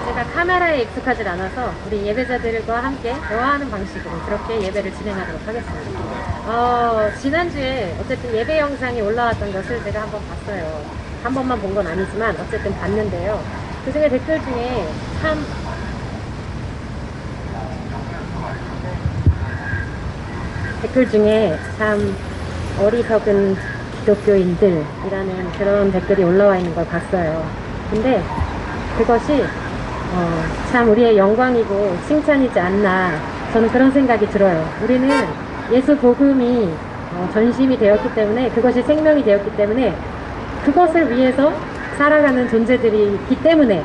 제가 카메라에 익숙하지 않아서 우리 예배자들과 함께 대화하는 방식으로 그렇게 예배를 진행하도록 하겠습니다. 지난주에 어쨌든 예배 영상이 올라왔던 것을 제가 한번 봤어요. 한 번만 본 건 아니지만 어쨌든 봤는데요. 그 중에 댓글 중에 참 어리석은 기독교인들이라는 그런 댓글이 올라와 있는 걸 봤어요. 근데 그것이 참 우리의 영광이고 칭찬이지 않나, 저는 그런 생각이 들어요. 우리는 예수 복음이 전심이 되었기 때문에, 그것이 생명이 되었기 때문에, 그것을 위해서 살아가는 존재들이기 때문에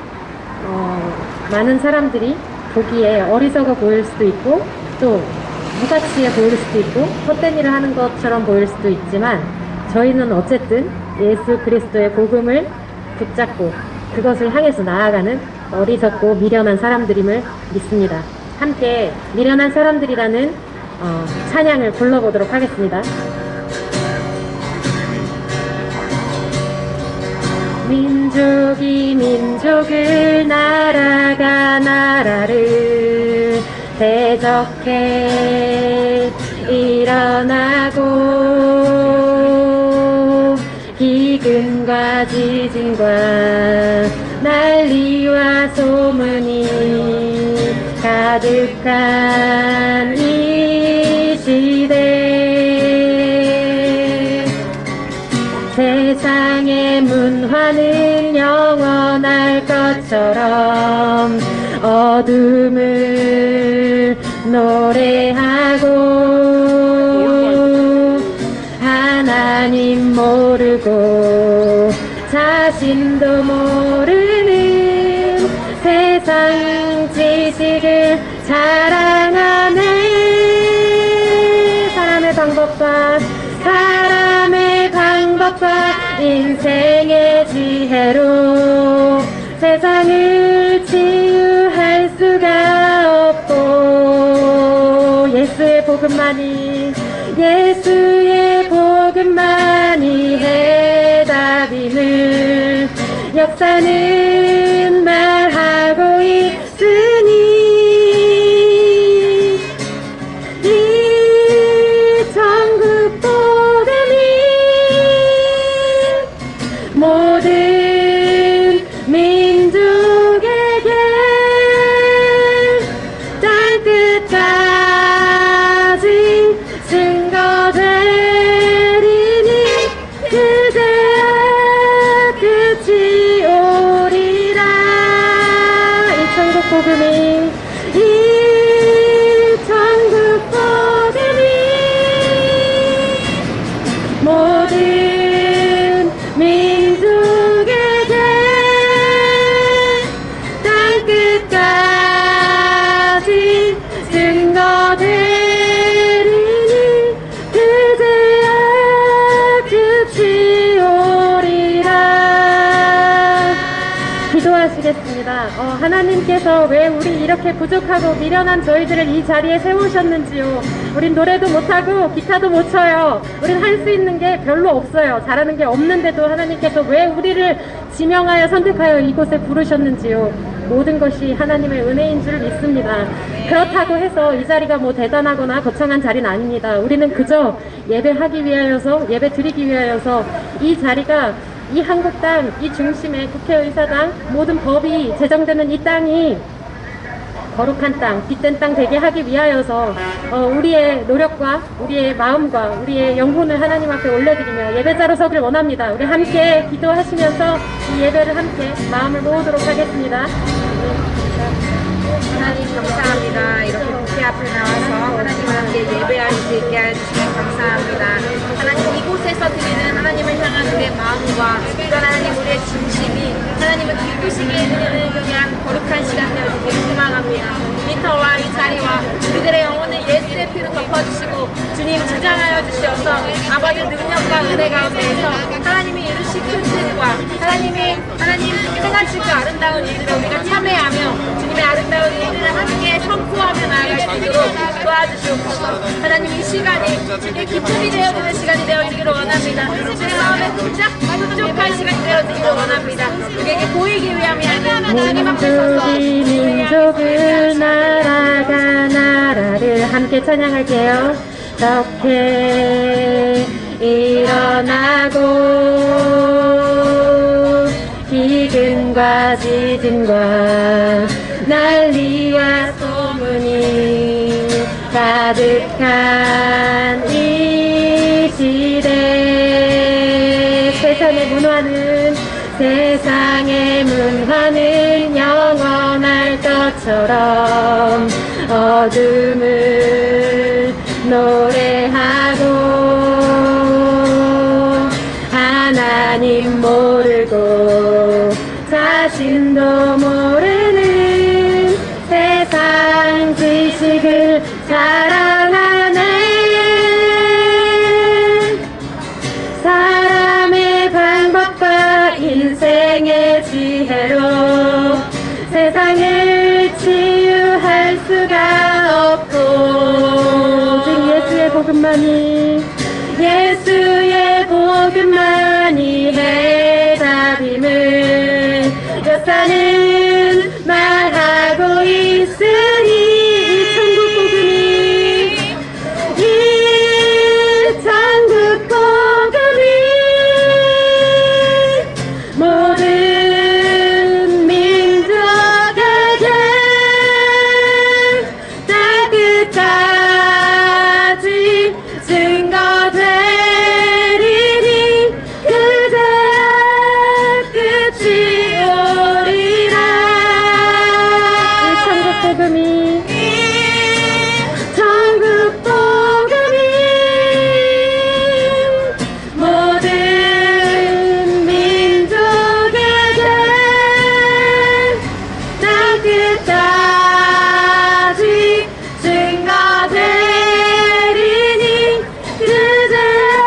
많은 사람들이 보기에 어리석어 보일 수도 있고 또 무가치해 보일 수도 있고 헛된 일을 하는 것처럼 보일 수도 있지만, 저희는 어쨌든 예수 그리스도의 복음을 붙잡고 그것을 향해서 나아가는 어리석고 미련한 사람들임을 믿습니다. 함께 미련한 사람들이라는 찬양을 불러보도록 하겠습니다. 민족이 민족을, 나라가 나라를 대적해 일어나고, 기근과 지진과 난리와 소문이 가득한 이 시대, 세상의 문화는 영원할 것처럼 어둠을 노래하고, 하나님 모르고 자신도 모르는 세상 지식을 자랑하네. 사람의 방법과 인생의 지혜로 세상을 치유할 수가 없고, 예수의 복음만이 해답임을 역사는 말하고 있으니, 이 천국 복음이 모든 민족에게 땅끝까지 증거되리니, 그제야 끝이 오리라. 이 천국 복음이 모든 민족에게 땅끝까지 증거되리니, 그제야 끝이 오리라. 기도하시겠습니다. 하나님께서 왜 우리 이렇게 부족하고 미련한 저희들을 이 자리에 세우셨는지요. 우린 노래도 못하고 기타도 못 쳐요. 우린 할 수 있는 게 별로 없어요. 잘하는 게 없는데도 하나님께서 왜 우리를 지명하여 선택하여 이곳에 부르셨는지요. 모든 것이 하나님의 은혜인 줄 믿습니다. 그렇다고 해서 이 자리가 뭐 대단하거나 거창한 자리는 아닙니다. 우리는 그저 예배하기 위하여서, 예배 드리기 위하여서, 이 자리가, 이 한국 땅, 이 중심의 국회의사당, 모든 법이 제정되는 이 땅이 거룩한 땅, 빛된 땅 되게 하기 위하여서 우리의 노력과 우리의 마음과 우리의 영혼을 하나님 앞에 올려드리며 예배자로 서길 원합니다. 우리 함께 기도하시면서 이 예배를 함께 마음을 모으도록 하겠습니다. 하나님 감사합니다. 이렇게 국회 앞에 나와서 하나님과 함께 예배할 수 있게 해주시면 감사합니다. 하나님, 이곳에서 드리는 하나님을 향한 우리의 마음과 또한 하나님 우리의 중심이 하나님을 기쁘시게 드리는 그냥 거룩한 시간 되어주길 소망합니다. 이 터와 이 자리와 우리들의 영혼을 예수의 피로 덮어 덮어주시고 주님 주장하여 주시어서 아버지 능력과 은혜 가운데에서 하나님이 이루신 큰 뜻과 하나님 행하실 그 아름다운 일들을 우리가 참회하며 주님의 아름다운 일들을 함께 선포하며 나아갈 수 있도록 도와주시옵소서. 하나님 이 시간이 주님의 기쁨이 되어지는 시간이 되어지기를 원합니다. 내 마음에 쿵짝 흡족할 시간이 되어지기를 원합니다. 우리에게 보이기 위함이 아니라 주님 앞에 서서 민족을 나라가 나라를 함께 찬양할게요. 덕해 일어나고 기근과 지진과 난리와 소문이 가득한 이 시대 세상의 문화는 영원할 것처럼 어둠을 노래하고 하나님 모르고 자신도 모르는 세상 지식을 자랑하네. 사람의 방법과 인생의 지혜로 세상을 치유할 수가 없고 오직 예수의 복음만이 해답임을 역사는 말하고 있으니 이 천국 복음이 모든 민족에게 땅끝까지 증거되리니 그제야 끝이 오리라. 이 천국 복음이 모든 민족에게 땅끝까지 증거되리니 그제야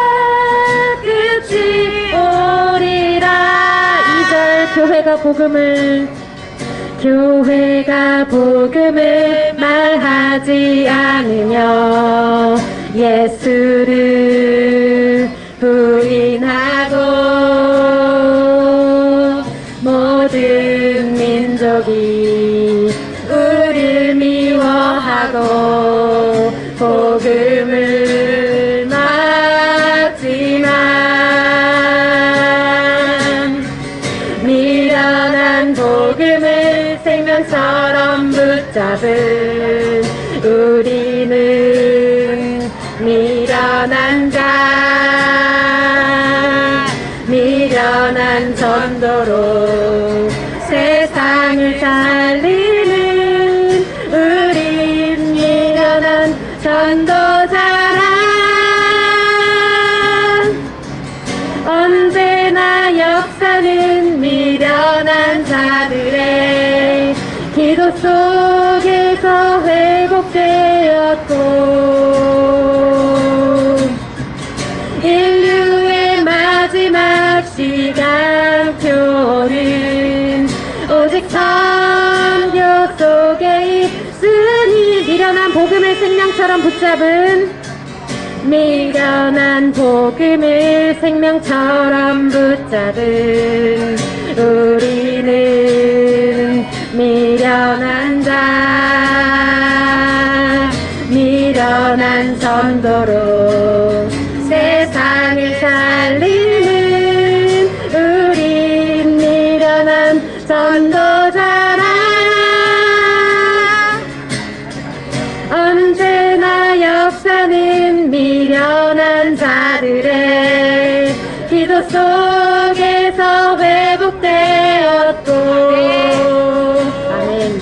끝이 오리라. 2절 교회가 복음을 말하지 않으며 예수를 부인하고 모든 민족이 우리를 미워하고 복음을 막지만 미련한 복음을 생명처럼 붙잡은 우리는 미련한 전도로 세상을 살리는 우린 미련한 전도자라. 언제나 역사는 미련한 자들의 기도 속에서 회복되었고 인류의 마지막 시간표는 오직 선교 속에 있으니 미련한 복음을 생명처럼 붙잡은 우리는 미련한 전도로 세상을 살리는 우린 미련한 전도자라. 언제나 역사는 미련한 자들의 기도 속에서 회복되었고 아멘.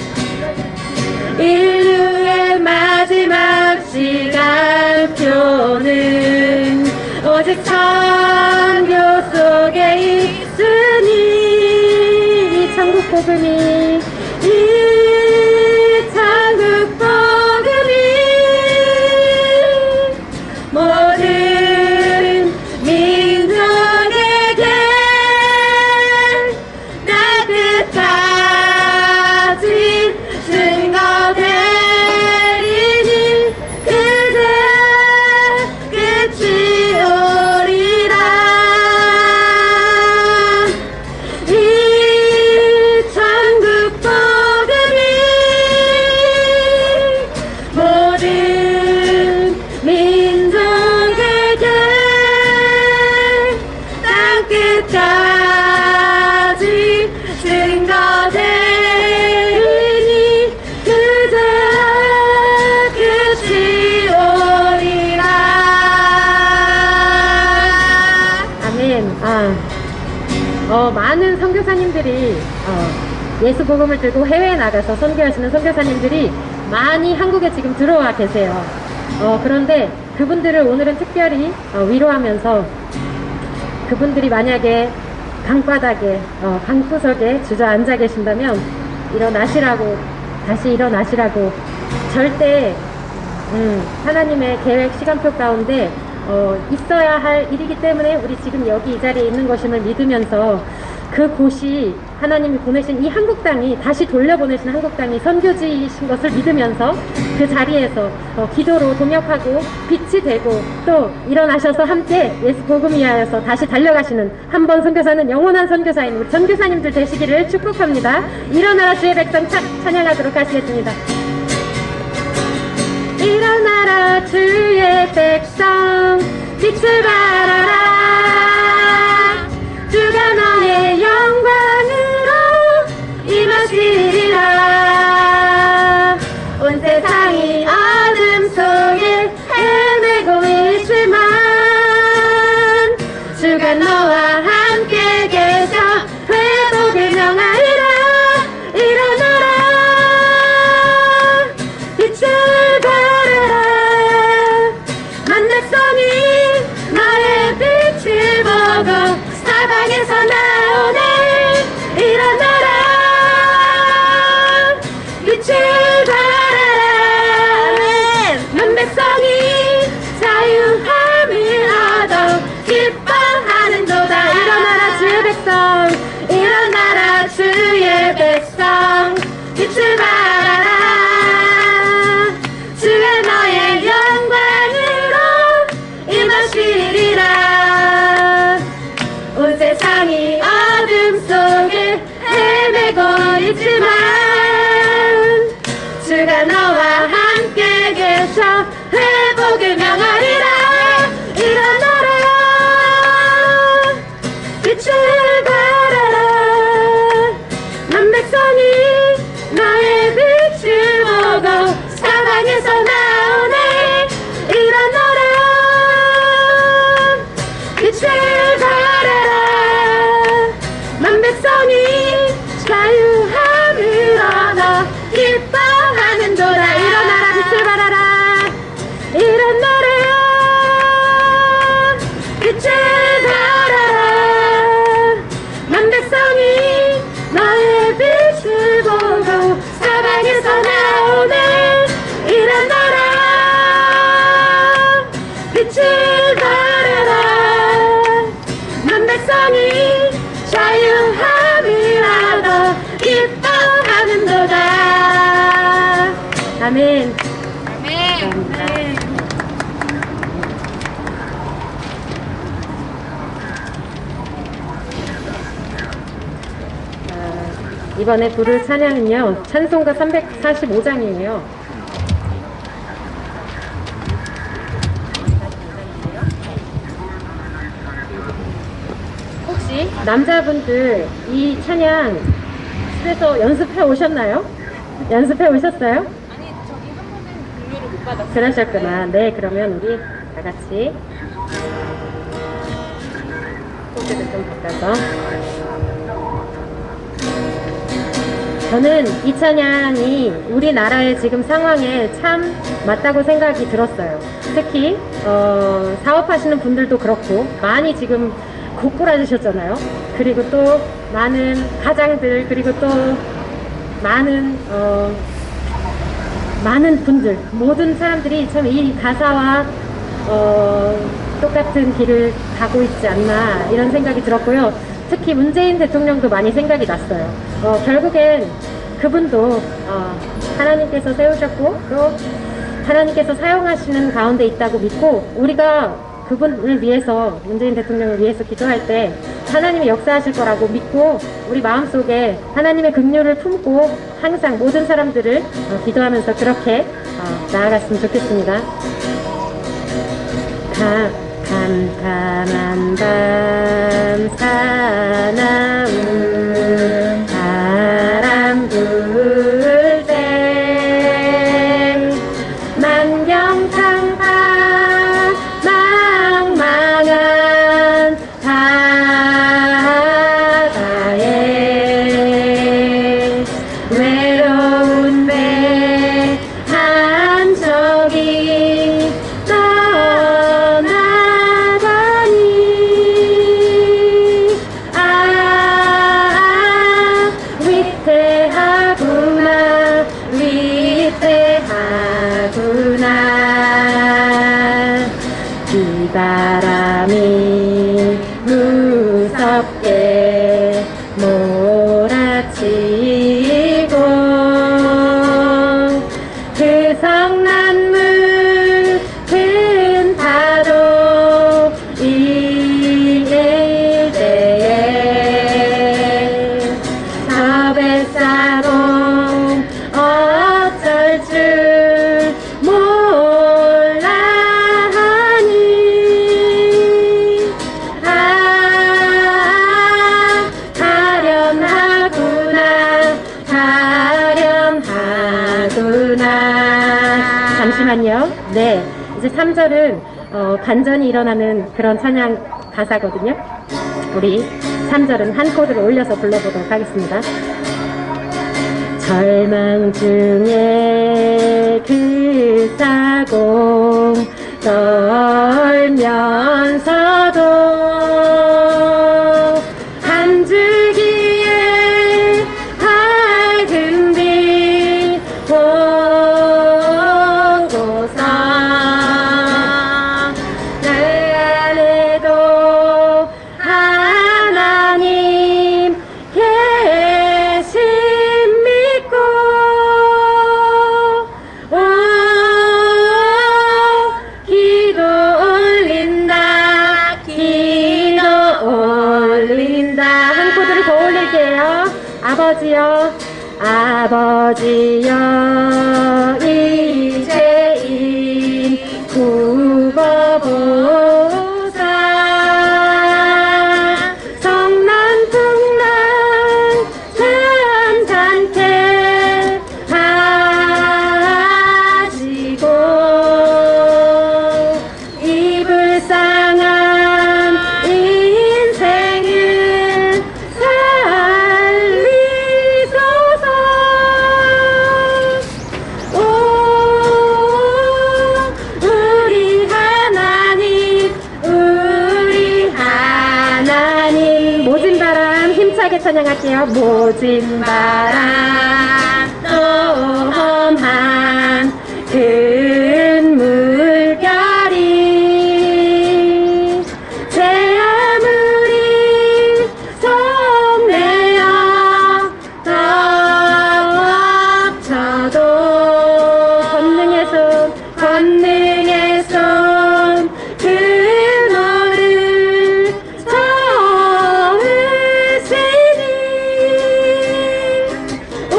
인류의 마지막 시간표는 오직 선교 속에 있으니 이 천국 복음이 많은 선교사님들이 예수 복음을 들고 해외에 나가서 선교하시는 선교사님들이 많이 한국에 지금 들어와 계세요. 그런데 그분들을 오늘은 특별히 위로하면서 그분들이 만약에 방바닥에 방구석에 주저앉아 계신다면 일어나시라고, 다시 일어나시라고. 절대 하나님의 계획 시간표 가운데 있어야 할 일이기 때문에 우리 지금 여기 이 자리에 있는 것임을 믿으면서 그곳이 하나님이 보내신 이 한국 땅이, 다시 돌려보내신 한국 땅이 선교지이신 것을 믿으면서 그 자리에서 기도로 동역하고 빛이 되고 또 일어나셔서 함께 예수 복음 위하여서 다시 달려가시는 한 번 선교사는 영원한 선교사인 우리 선교사님들 되시기를 축복합니다. 일어나라 주의 백성 찬양하도록 하시겠습니다. 일어나라 주의 백성 빛을 발하라. 주가 너의 영광으로 임하시리라. 온 세상이 어둠 속에 헤매고 있지만 주가 너와 함께 계셔 회복을 명하리라. 일어나라 빛을 발하라. 만백성이 너의 빛을 보고 사방에서 나오네. 일어나라 빛을 발하라. 만백성이 자유함을 얻어 기뻐하는도다. 일어나라 주의 백성, 일어나라 주의 백성 빛을 발하라. 주가 너의 영광으로 임하시리라. 온 세상이 어둠 속에 헤매고 있지만 주가 너와 함께 계셔 회복을 명하리라. 일어나라 빛을 발하라. 만백성이 너의 빛을 보고 사방에서 나오네. 일어나라 빛을 발하라. 만백성이 자유함을 얻어 기뻐하는도다. 일어나라 빛을 발하라. 일어나라 빛을 발하라. 만백성이 너의 빛을 보고 사방에서 나오네. 일어나라 빛을 발하라. 만백성이 자유함을 얻어 기뻐하는도다. 아멘. 아멘. 이번에 부를 찬양은요, 찬송가 345장이에요. 혹시 남자분들 이 찬양 집에서 연습해 오셨나요? 연습해 오셨어요? 아니 저기 한 번은 공유를 못 받았어요. 그러셨구나. 네, 그러면 우리 다 같이 포즈를 좀 바꿔서. 저는 이 찬양이 우리나라의 지금 상황에 참 맞다고 생각이 들었어요. 특히 사업하시는 분들도 그렇고 많이 지금 고꾸라지셨잖아요. 그리고 또 많은 가장들, 그리고 또 많은 분들, 모든 사람들이 참 이 가사와 똑같은 길을 가고 있지 않나 이런 생각이 들었고요. 특히 문재인 대통령도 많이 생각이 났어요. 결국엔 그분도 하나님께서 세우셨고 또 하나님께서 사용하시는 가운데 있다고 믿고 우리가 그분을 위해서, 문재인 대통령을 위해서 기도할 때 하나님이 역사하실 거라고 믿고 우리 마음속에 하나님의 긍휼을 품고 항상 모든 사람들을 기도하면서 그렇게 나아갔으면 좋겠습니다. 캄캄한 밤 사나운 바람 불 때 만경창파 망망한 바다 비바람이 무섭게 몰아치고 그 성난문 큰 파도 이길 때에 저 뱃사공 어쩔 줄 몰라 하니 가련하구나. 잠시만요. 네, 이제 3절은 간전히 일어나는 그런 찬양 가사거든요. 우리 3절은 한 코드를 올려서 불러보도록 하겠습니다. 절망 중에 그 사공 떨면서도 한 줄기의 밝은 빛 보고서 내 안에도 하나님 계신 믿고 기도 올린다. 한 코드를 더 올릴게요. 아버지여, 아버지여, 이제인 굽어보사. 성난풍랑 잔잔케 하시고 이 불쌍한 인생을 살리소서. 오, 우리 하나님 모진 바람 힘차게 찬양할게요. 모진 바람 또 험한 큰 물결이 제 아무리 속내어 덮쳐도 권능의 손 그노를 저으시니 오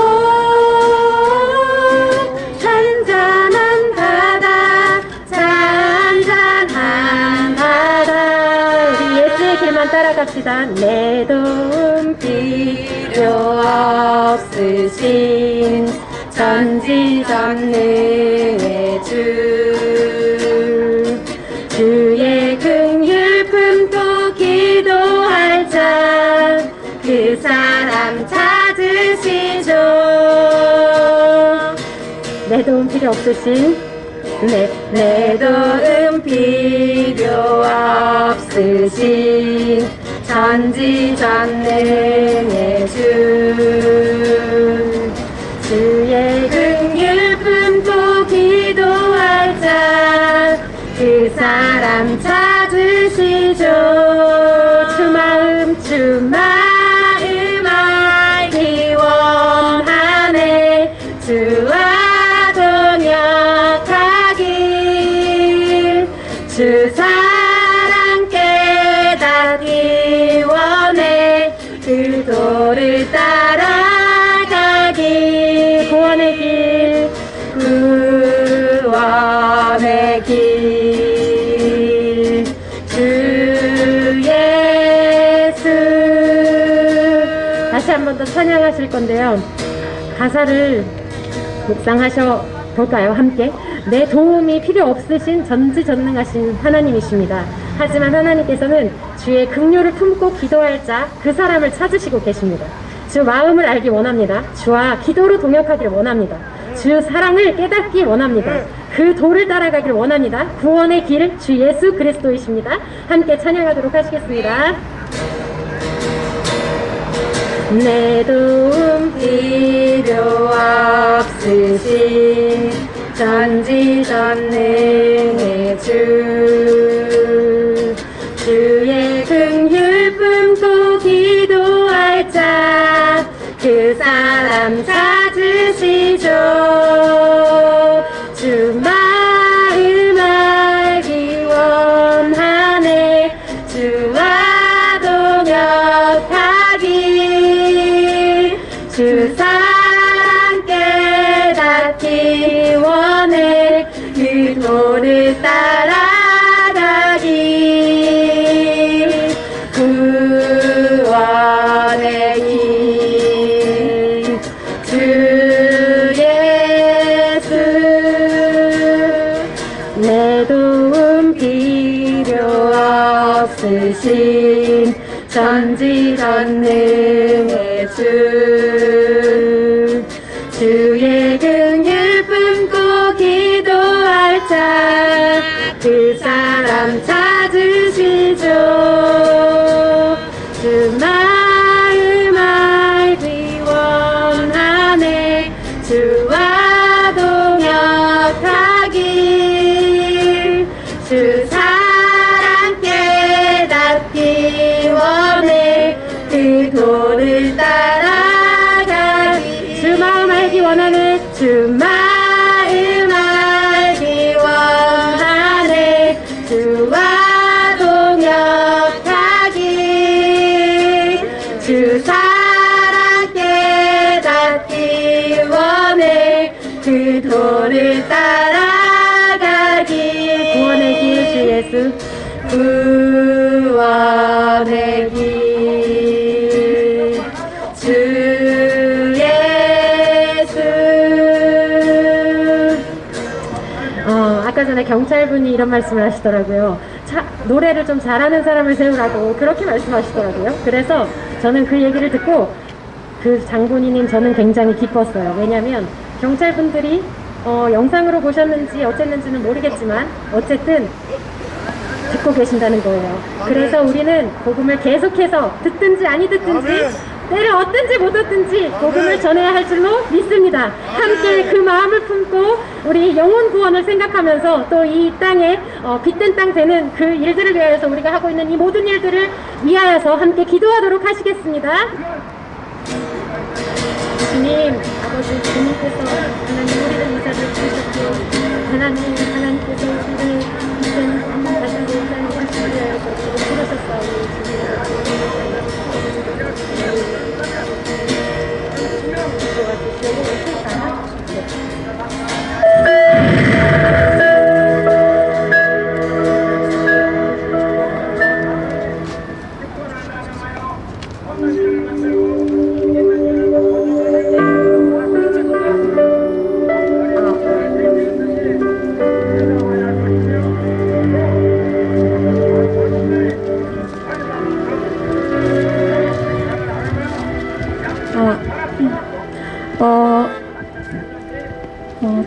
잔잔한 바다 우리 예수의 길만 따라갑시다. 내 도움 필요 없으신 전지전능의 주의 긍휼 품고 기도할 자 그 사람 찾으시죠. 내 도움 필요 없으신 내 도움 필요 없으신 전지전능의 주의 긍휼 품고 기도할 자 그 사람 찾으시죠. 주 마음 알기 원하네. 주와 동역하길 주 사랑 깨닫기 원해. 그 도를 따라가길 구원의 길 주 예수. 다시 한 번 더 찬양하실 건데요. 가사를 묵상하셔 볼까요? 함께. 내 도움이 필요 없으신 전지전능하신 하나님이십니다. 하지만 하나님께서는 주의 긍휼을 품고 기도할 자 그 사람을 찾으시고 계십니다. 주 마음을 알기 원합니다. 주와 기도로 동역하기를 원합니다. 주 사랑을 깨닫기 원합니다. 그 도를 따라가기를 원합니다. 구원의 길 주 예수 그리스도이십니다. 함께 찬양하도록 하시겠습니다. 내 도움 필요 없으신 전지전능의 주 쓰신 전지전능의 주 주의 긍휼 품고 기도할 자 그 사람 찾으시죠 주 마음 알기 원하네 주와 동역하길 주 사랑 깨닫기 원해 그 도를 따라가기 주 마음 알기 원하네 주 마음 알기 원하네 주와 동역하기 주 사랑 깨닫기 원해 그 도를 따라가기 구원의 길 주 예수 구원의 길 주 예수 아까 전에 경찰분이 이런 말씀을 하시더라고요. 노래를 좀 잘하는 사람을 세우라고 그렇게 말씀하시더라고요. 그래서 저는 그 얘기를 듣고 그 장본인인 저는 굉장히 기뻤어요. 왜냐하면 경찰분들이 영상으로 보셨는지 어쨌는지는 모르겠지만 어쨌든 듣고 계신다는 거예요. 그래서 우리는 복음을 계속해서 듣든지 아니 듣든지 때를 얻든지 못 얻든지 복음을 전해야 할 줄로 믿습니다. 함께 그 마음을 품고 우리 영혼 구원을 생각하면서 또 이 땅에 빛된 땅 되는 그 일들을 위하여서 우리가 하고 있는 이 모든 일들을 위하여서 함께 기도하도록 하시겠습니다. 주님, 아버지 주님께서 하나님 우리를 이 자리에 주셨고 하나님께서 우리를 이젠 다시 이 땅에 오시기 위하여서 부르셨사오니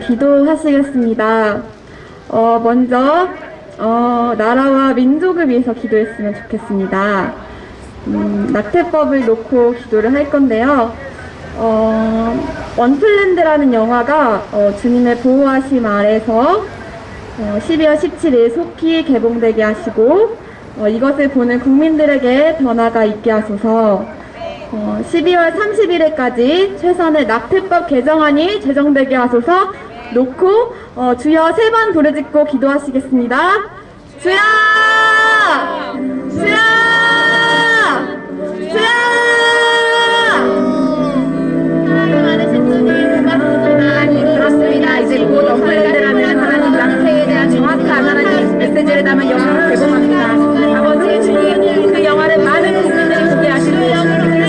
기도하시겠습니다. 먼저 나라와 민족을 위해서 기도했으면 좋겠습니다. 낙태법을 놓고 기도를 할 건데요. 원플랜드라는 영화가 주님의 보호하심 아래서 12월 17일 속히 개봉되게 하시고 이것을 보는 국민들에게 변화가 있게 하소서. 12월 31일까지 최선의 낙태법 개정안이 제정되게 하소서 놓고 주여 3번 부르짖고 기도하시겠습니다. 주여! 주여! 주여! 하나님 많으신 주님 고맙습니다. 그렇습니다. 이제 곧 언플랜드라는 하나님 낙태에 대한 정확한 하나님 메시지를 담은 영화를 개봉합니다. 아버지 주님 그 영화를 많은 국민들이 보게 하시고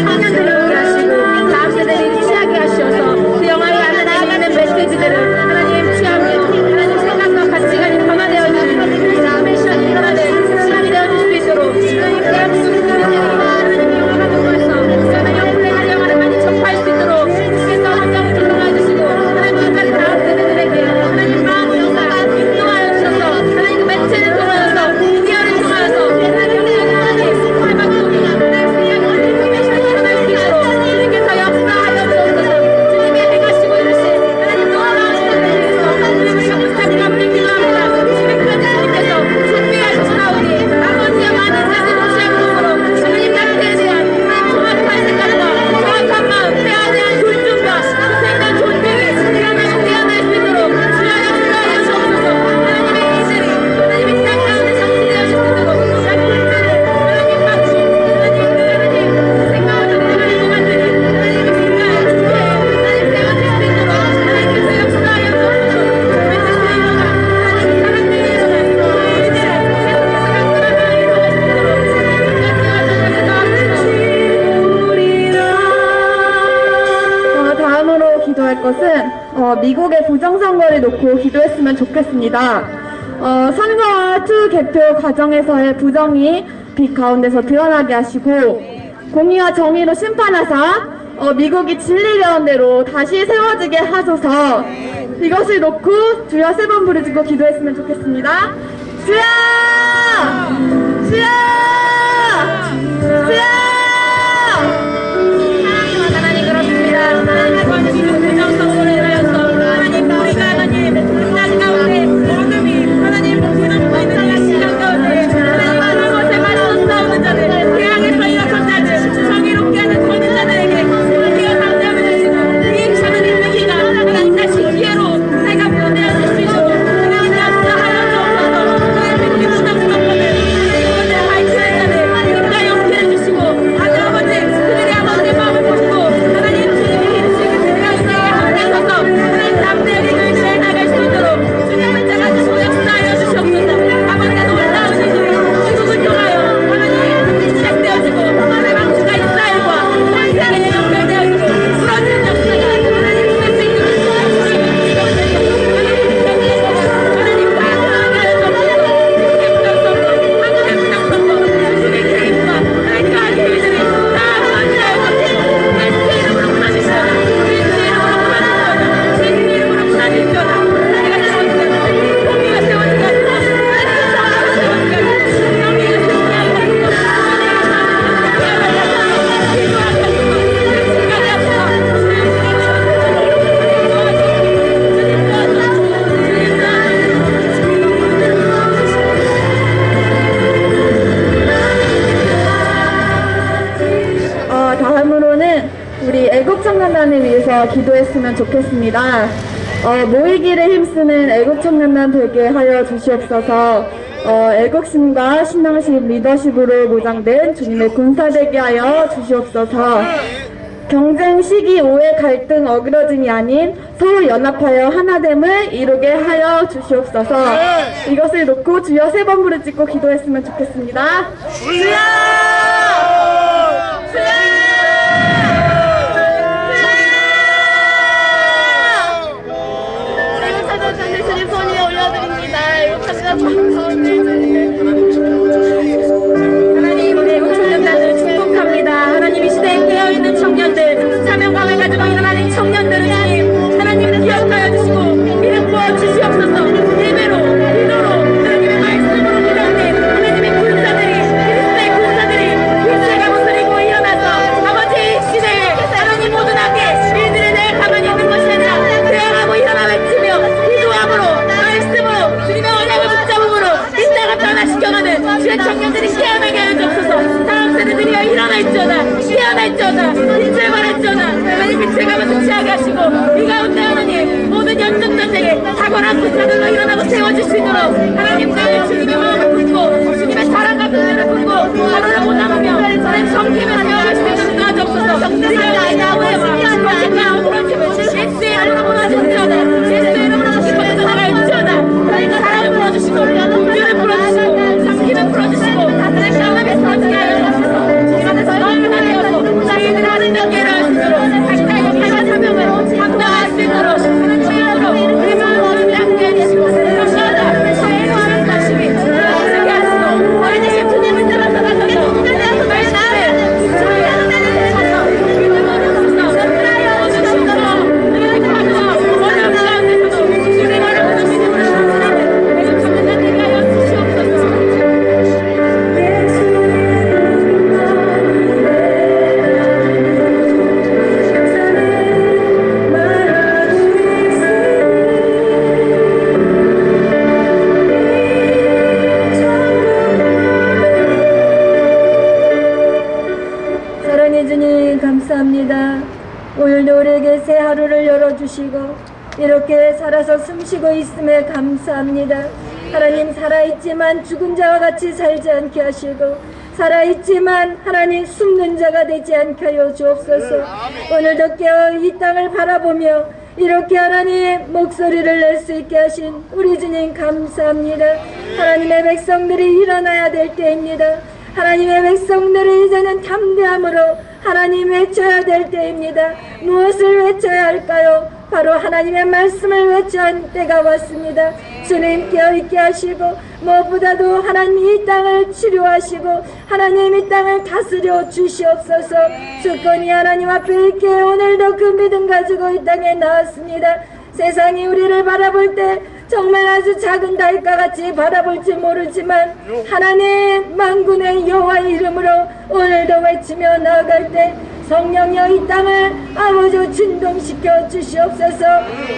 청년들이 보게 하시고 다음 세대들이 취하게 하셔서 그 영화에 하나님의 메시지들을 하나님 취하며 하나님 생각과 가치관이 변화되어지는 트랜스포메이션이 일어나는 시간이 되어질 수 있도록 하나님 대한민국 국민들이 하나님 영화가 통해서 하나님 언플랜드 영화를 많이 접할 수 있도록 주께서 환경을 조성해 주시고 하나님 그 다음 세대들에게 하나님 마음을 인도하여 주셔서 하나님 그 매체를 통하여서 미디어를 통하여서 하나님 발박동이 트랜스포메이션이 일어날 수 있도록 주님께서 역사하여 주옵소서. 주님의 행하시고 이르신 하나님 놀라우신 은혜에 대해서 주님을 감사하며 기도합니다. 주님께서 준비해 주시나오니 아버지의 많은 자들 모시는 것으로 주님 낙태에 대한 정확한 생각과 정확한 마음, 태아에 대한 존중과 생명 존중이 하나님 태어날 수 있도록 주여 역사하여 주옵소서. 하나님의 이들이 하나님의 땅 가운데 성취되어질 수 있도록 약물들을 하나님 박수 하나님 생각을 정당하는 동안들이 하나님의 생각에 주에 하나님 세워질 수 있도록 하나님께서 역사하여 주옵소서. 메시지의 영화 하나님 사랑들이 일어나 이들의 계속해서 강건한 일어날 수 있도록 다음으로 기도할 것은 미국의 부정선거를 놓고 기도했으면 좋겠습니다. 선거와 투 개표 과정에서의 부정이 빛 가운데서 드러나게 하시고 공의와 정의로 심판하사 미국이 진리되는 대로 다시 세워지게 하소서. 이것을 놓고 주여 3번 부르짖고 기도했으면 좋겠습니다. 주여! 주여! 주여! 하나님 그렇습니다. 하나님 도와주시고 부정선거를 인하여서 하나님 우리가 하나님 불난 가운데 어둠이 하나님 무너지고 있는 이 시간 가운데 하나님 하는 것에 맞서 싸우는 자들 대항에서 일어선 자들 정의롭게 하는 권위자들에게 우리가 상대하며 주시고 이 하나님 위기가 하나님 다시 기회로 내가 보내어 주시고 하나님 역사하여 주옵소서. 하나님 우리 부정선거를 그것을 밝히는 자들 인가 용기를 주시고 아버지 그들의 아버지의 마음을 보시고 하나님 주님이 이루시는 그들 가운데 함께 서서 하나님 담대하게 그 길을 나갈 수 있도록 주님을 잡아주시고 역사하여 주시옵소서. 아버지 놀라운 일들이 미국을 통하여 하나님 시작되어지고 하나님 왕주가 이스라엘과 전 세계에 연결되어지고 부러지는 역사가 하나님 있을 수 있는 하나님 다 하나님 부정선거 한국의 부정선거 주님의 개입과 하나님 가하는 일들이 다 하나님의 예수 이름으로 무너지시오다. 예수 이름으로 무너지시오다. 하나님가 세워지게 공의가 세워지게 하시고 하나님의 사랑을 세워지게 하시고 정의가 세워지게 하시고 다음으로는 우리 애국청년단을 위해서 기도했으면 좋겠습니다. 모이기를 힘쓰는 애국청년단 되게 하여 주시옵소서. 애국심과 신앙심, 리더십으로 보장된 주님의 군사되게 하여 주시옵소서. 경쟁, 시기, 오해, 갈등, 어그러짐이 아닌 서로 연합하여 하나됨을 이루게 하여 주시옵소서. 이것을 놓고 주여 3번 부르짖고 기도했으면 좋겠습니다. 주여! 주님 손 위에 올려드립니다. 하나님 우리 애국 청년단을 축복합니다. 하나님 이 시대에 깨어있는 청년들 사명감을 가지고 일어나는 청년들을 주님 하나님 기억하여 주시고 이름 부어 주시옵소서. 예배로 기도로 하나님의 말씀으로 기도하는 하나님의 군사들이 그리스도의 군사들이 일제가 무서리고 일어나서 아버지 이 시대에 하나님 모든 악의 일들에 대해 가만히 있는 것이 아니라 대항하고 일어나 외치며 기도함으로 말씀으로 주님의 언약을 붙잡음으로 이 땅을 변화시켜가는 주의 청년들이 깨어나게 하여 주옵소서. 다음 세대들이여 일어날지어다 깨어날지어다 빛을 발할지어다 하나님 빛을 가면서 취하게 하시고 이 가운데 하나님 모든 연적 전쟁에 탁월한 군사들로 일어나고 세워주시도록 하나님 늘 주님의 마음을 품고 주님의 사랑과 긍휼을 품고 하루를 못 남으며 하나님 성김을 세워갈 수 있도록 도와주옵소서. 우리가 아이나오에와 거짓과 어그러짐을 예수의 이름으로 무너질지어다 예수의 이름으로 기뻐서 나갈지어다 하나님 사랑을 풀어주시고 긍휼을 풀어주시고 성김을 풀어주시고 하나님 평안을 풀어주게 하여 주옵소서. 주님 안에서 얼마나 되어서 자기들 하는 경계를 할 수 있도록 각자의 역할과 사명을 감당할 수 있도록 주님으로 우리 마음을 함께 해주시고 감사하다 사회와의 관심이 어떻게 하시고 어린이 주님을 따라서 나서서 말씀을 사랑해 주님 감사합니다. 오늘도 우리에게 새 하루를 열어주시고 이렇게 살아서 숨쉬고 있음에 감사합니다. 하나님 살아있지만 죽은 자와 같이 살지 않게 하시고 살아있지만 하나님 숨는 자가 되지 않게 하여 주옵소서. 오늘도 깨어 이 땅을 바라보며 이렇게 하나님 목소리를 낼 수 있게 하신 우리 주님 감사합니다. 하나님의 백성들이 일어나야 될 때입니다. 하나님의 백성들이 이제는 담대함으로 하나님 외쳐야 될 때입니다. 무엇을 외쳐야 할까요? 바로 하나님의 말씀을 외쳐한 때가 왔습니다. 주님 깨어있게 하시고 무엇보다도 하나님 이 땅을 치료하시고 하나님 이 땅을 다스려 주시옵소서. 주권이 하나님 앞에 있게 오늘도 그 믿음 가지고 이 땅에 나왔습니다. 세상이 우리를 바라볼 때 정말 아주 작은 달과 같이 바라볼지 모르지만 하나님 만군의 여호와의 이름으로 오늘도 외치며 나아갈 때 성령여 이 땅을 아버지 진동시켜 주시옵소서.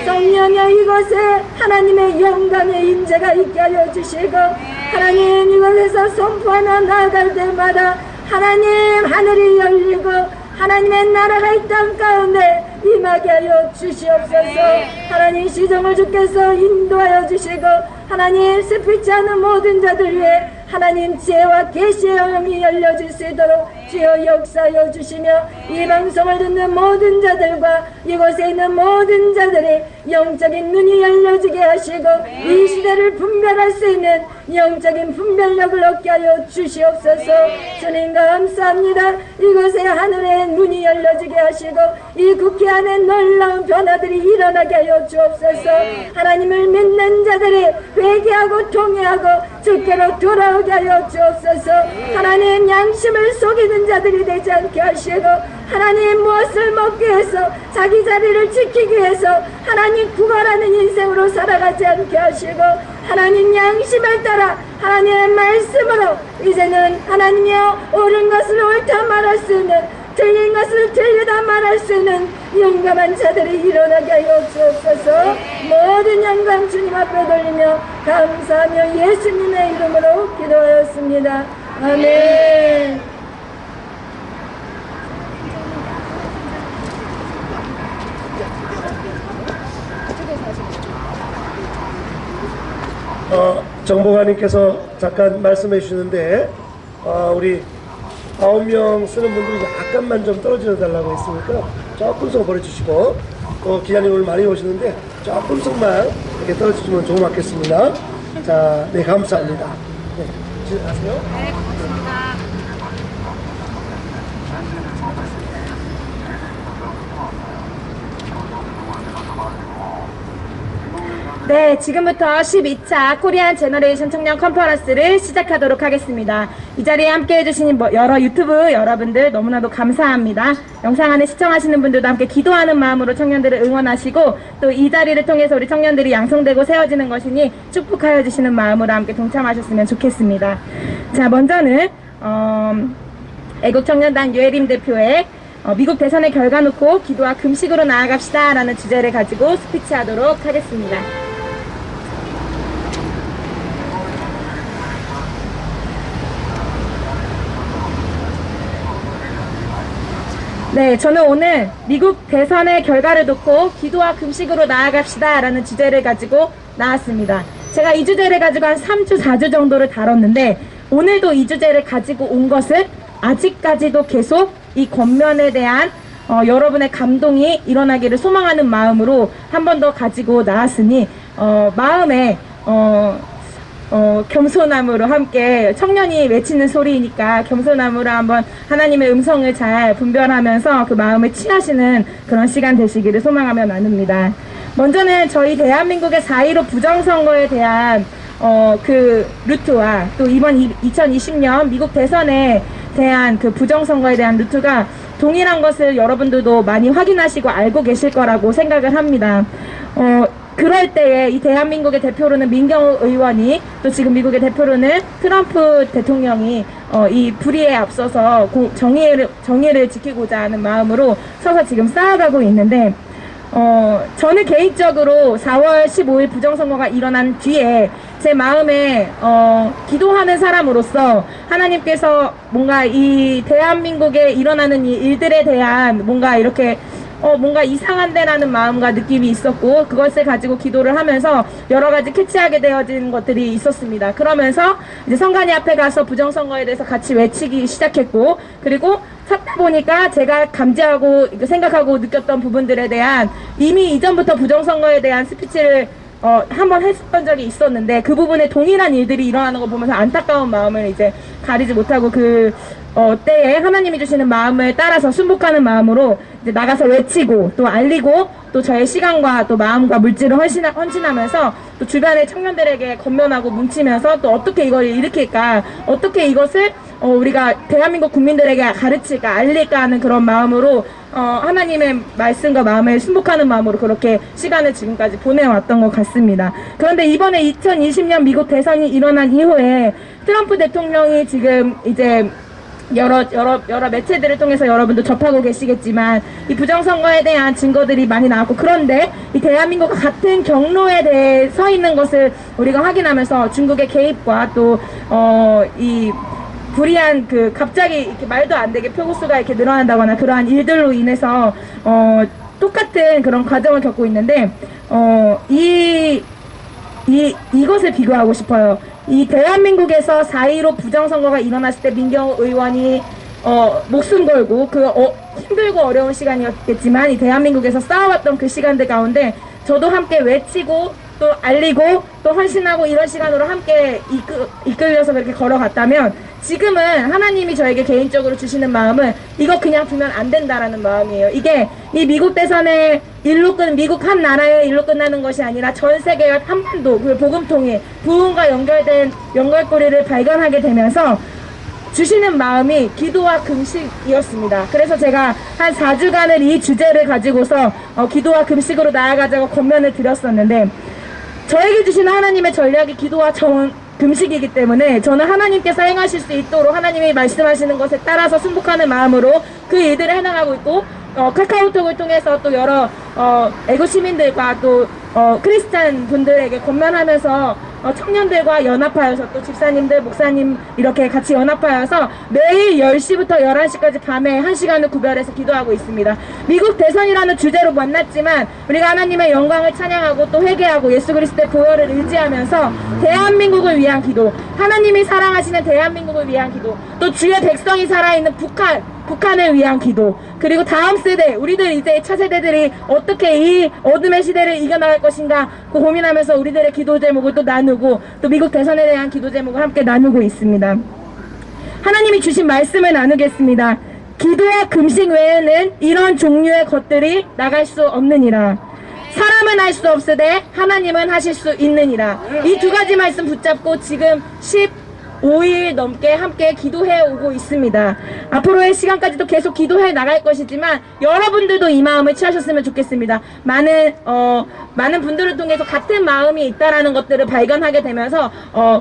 성령여 이곳에 하나님의 영광의 임재가 있게 하여 주시고 하나님 이곳에서 선포하며 나아갈 때마다 하나님 하늘이 열리고 하나님의 나라가 이 땅 가운데 임하게 하여 주시옵소서. 하나님 시정을 주께서 인도하여 주시고 하나님 스피치 하는 모든 자들 위해 하나님 지혜와 계시의 영이 열려질 수 있도록 주여 역사하여 주시며 이 방송을 듣는 모든 자들과 이곳에 있는 모든 자들이 영적인 눈이 열려지게 하시고 이 시대를 분별할 수 있는 영적인 분별력을 얻게 하여 주시옵소서. 주님 감사합니다. 이곳에 하늘의 눈이 열려지게 하시고 이 국회 안에 놀라운 변화들이 일어나게 하여 주옵소서. 하나님을 믿는 자들이 회개하고 통회하고 주께로 돌아오게 하여 주옵소서. 하나님 양심을 속이는 자들이 되지 않게 하시고 하나님 무엇을 먹기 위해서 자기 자리를 지키기 위해서 하나님 구걸하는 인생으로 살아가지 않게 하시고 하나님 양심을 따라 하나님의 말씀으로 이제는 하나님이여 옳은 것을 옳다 말할 수 있는 틀린 것을 틀리다 말할 수 있는 용감한 자들이 일어나게 하여 주옵소서. 모든 영광 주님 앞에 돌리며 감사하며 예수님의 이름으로 기도하였습니다. 아멘. 정보관님께서 잠깐 말씀해 주시는데 우리 9명 쓰는 분들이 약간만 좀 떨어져 달라고 했으니까 조금씩 버려주시고 또 기자님 오늘 많이 오시는데 조금씩만 이렇게 떨어지시면 좋을 것 같겠습니다. 자, 네 감사합니다. 네, 지나가세요. 네, 고맙습니다. 네, 지금부터 12차 코리안 제너레이션 청년 컨퍼런스를 시작하도록 하겠습니다. 이 자리에 함께 해주신 여러 유튜브 여러분들 너무나도 감사합니다. 영상 안에 시청하시는 분들도 함께 기도하는 마음으로 청년들을 응원하시고 또 이 자리를 통해서 우리 청년들이 양성되고 세워지는 것이니 축복하여 주시는 마음으로 함께 동참하셨으면 좋겠습니다. 자, 먼저는 애국청년단 유혜림 대표의 미국 대선의 결과 놓고 기도와 금식으로 나아갑시다 라는 주제를 가지고 스피치하도록 하겠습니다. 네, 저는 오늘 미국 대선의 결과를 놓고 기도와 금식으로 나아갑시다 라는 주제를 가지고 나왔습니다. 제가 이 주제를 가지고 한 3주, 4주 정도를 다뤘는데 오늘도 이 주제를 가지고 온 것은 아직까지도 계속 이 권면에 대한 여러분의 감동이 일어나기를 소망하는 마음으로 한 번 더 가지고 나왔으니 마음에 겸손함으로 함께 청년이 외치는 소리니까 겸손함으로 한번 하나님의 음성을 잘 분별하면서 그 마음을 취하시는 그런 시간 되시기를 소망하며 나눕니다. 먼저는 저희 대한민국의 4.15 부정선거에 대한 그 루트와 또 이번 2020년 미국 대선에 대한 그 부정선거에 대한 루트가 동일한 것을 여러분들도 많이 확인하시고 알고 계실 거라고 생각을 합니다. 그럴 때에 이 대한민국의 대표로는 민경욱 의원이 또 지금 미국의 대표로는 트럼프 대통령이 이 불의에 앞서서 정의를 지키고자 하는 마음으로 서서 지금 쌓아가고 있는데 저는 개인적으로 4월 15일 부정선거가 일어난 뒤에 제 마음에 기도하는 사람으로서 하나님께서 뭔가 이 대한민국에 일어나는 이 일들에 대한 뭔가 이렇게 뭔가 이상한데라는 마음과 느낌이 있었고 그것을 가지고 기도를 하면서 여러 가지 캐치하게 되어진 것들이 있었습니다. 그러면서 이제 선관위 앞에 가서 부정선거에 대해서 같이 외치기 시작했고 그리고 찾다 보니까 제가 감지하고 생각하고 느꼈던 부분들에 대한 이미 이전부터 부정선거에 대한 스피치를 한번 했었던 적이 있었는데 그 부분에 동일한 일들이 일어나는 걸 보면서 안타까운 마음을 이제 가리지 못하고 때에 하나님이 주시는 마음을 따라서 순복하는 마음으로 이제 나가서 외치고 또 알리고 또 저의 시간과 또 마음과 물질을 헌신하면서 또 주변의 청년들에게 건면하고 뭉치면서 또 어떻게 이걸 일으킬까, 어떻게 이것을 우리가 대한민국 국민들에게 가르칠까, 알릴까 하는 그런 마음으로 하나님의 말씀과 마음을 순복하는 마음으로 그렇게 시간을 지금까지 보내왔던 것 같습니다. 그런데 이번에 2020년 미국 대선이 일어난 이후에 트럼프 대통령이 지금 이제 여러 매체들을 통해서 여러분도 접하고 계시겠지만 이 부정선거에 대한 증거들이 많이 나왔고, 그런데 이 대한민국과 같은 경로에 대해 서 있는 것을 우리가 확인하면서 중국의 개입과 또 이 불이한 갑자기 이렇게 말도 안 되게 표구수가 이렇게 늘어난다거나 그러한 일들로 인해서 똑같은 그런 과정을 겪고 있는데 이것을 비교하고 싶어요. 이 대한민국에서 4.15 부정선거가 일어났을 때 민경호 의원이 목숨 걸고 힘들고 어려운 시간이었겠지만 이 대한민국에서 싸워왔던 그 시간들 가운데 저도 함께 외치고 또 알리고 또 헌신하고 이런 시간으로 함께 이끌려서 그렇게 걸어갔다면, 지금은 하나님이 저에게 개인적으로 주시는 마음은 이거 그냥 두면 안 된다라는 마음이에요. 이게 이 미국 대선의 미국 한 나라의 일로 끝나는 것이 아니라 전 세계의 한반도 그 복음통일, 부흥과 연결된 연결고리를 발견하게 되면서 주시는 마음이 기도와 금식이었습니다. 그래서 제가 한 4주간을 이 주제를 가지고서 기도와 금식으로 나아가자고 권면을 드렸었는데, 저에게 주시는 하나님의 전략이 기도와 금식이기 때문에 저는 하나님께서 행하실 수 있도록 하나님이 말씀하시는 것에 따라서 순복하는 마음으로 그 일들을 해나가고 있고, 카카오톡을 통해서 또 여러 애국 시민들과 또 크리스찬 분들에게 권면하면서 청년들과 연합하여서 또 집사님들, 목사님 이렇게 같이 연합하여서 매일 10시부터 11시까지 밤에 1시간을 구별해서 기도하고 있습니다. 미국 대선이라는 주제로 만났지만 우리가 하나님의 영광을 찬양하고 또 회개하고 예수 그리스도의 보혈을 의지하면서 대한민국을 위한 기도, 하나님이 사랑하시는 대한민국을 위한 기도, 또 주의 백성이 살아있는 북한을 위한 기도, 그리고 다음 세대, 우리들 이제 차세대들이 어떻게 이 어둠의 시대를 이겨나갈 것인가 고민하면서 우리들의 기도 제목을 또 나누고 또 미국 대선에 대한 기도 제목을 함께 나누고 있습니다. 하나님이 주신 말씀을 나누겠습니다. 기도와 금식 외에는 이런 종류의 것들이 나갈 수 없느니라. 사람은 할 수 없으되 하나님은 하실 수 있느니라. 이 두 가지 말씀 붙잡고 지금 15일 넘게 함께 기도해 오고 있습니다. 앞으로의 시간까지도 계속 기도해 나갈 것이지만 여러분들도 이 마음을 취하셨으면 좋겠습니다. 많은 분들을 통해서 같은 마음이 있다라는 것들을 발견하게 되면서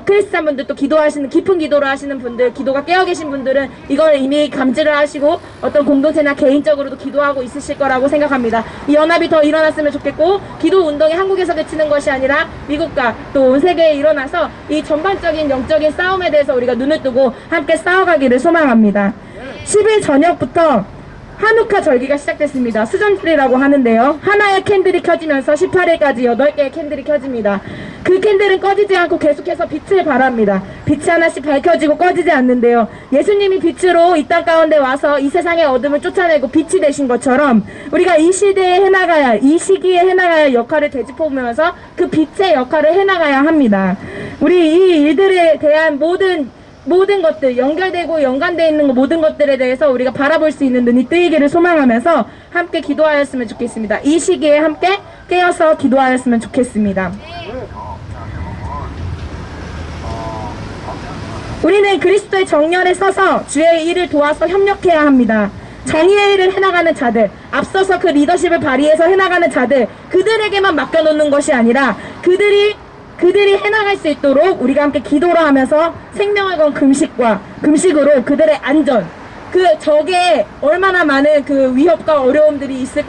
크리스찬 분들, 또 기도하시는 깊은 기도를 하시는 분들, 기도가 깨어 계신 분들은 이걸 이미 감지를 하시고 어떤 공동체나 개인적으로도 기도하고 있으실 거라고 생각합니다. 이 연합이 더 일어났으면 좋겠고, 기도 운동이 한국에서 그치는 것이 아니라 미국과 또 온 세계에 일어나서 이 전반적인 영적인 싸움에 대해서 우리가 눈을 뜨고 함께 싸워가기를 소망합니다. 10일 저녁부터 한우카 절기가 시작됐습니다. 수전절이라고 하는데요. 하나의 캔들이 켜지면서 18일까지 8개의 캔들이 켜집니다. 그 캔들은 꺼지지 않고 계속해서 빛을 발합니다. 빛이 하나씩 밝혀지고 꺼지지 않는데요. 예수님이 빛으로 이 땅 가운데 와서 이 세상의 어둠을 쫓아내고 빛이 되신 것처럼 우리가 이 시기에 해나가야 할 역할을 되짚어보면서 그 빛의 역할을 해나가야 합니다. 우리 이 일들에 대한 모든 것들, 연결되고 연관되어 있는 모든 것들에 대해서 우리가 바라볼 수 있는 눈이 뜨이기를 소망하면서 함께 기도하였으면 좋겠습니다. 이 시기에 함께 깨어서 기도하였으면 좋겠습니다. 우리는 그리스도의 정렬에 서서 주의 일을 도와서 협력해야 합니다. 정의의 일을 해나가는 자들, 앞서서 그 리더십을 발휘해서 해나가는 자들, 그들에게만 맡겨놓는 것이 아니라 그들이 해나갈 수 있도록 우리가 함께 기도를 하면서 생명을 건 금식으로 그들의 안전, 그 적에 얼마나 많은 그 위협과 어려움들이 있을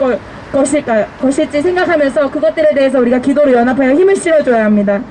것일지 생각하면서 그것들에 대해서 우리가 기도로 연합하여 힘을 실어줘야 합니다.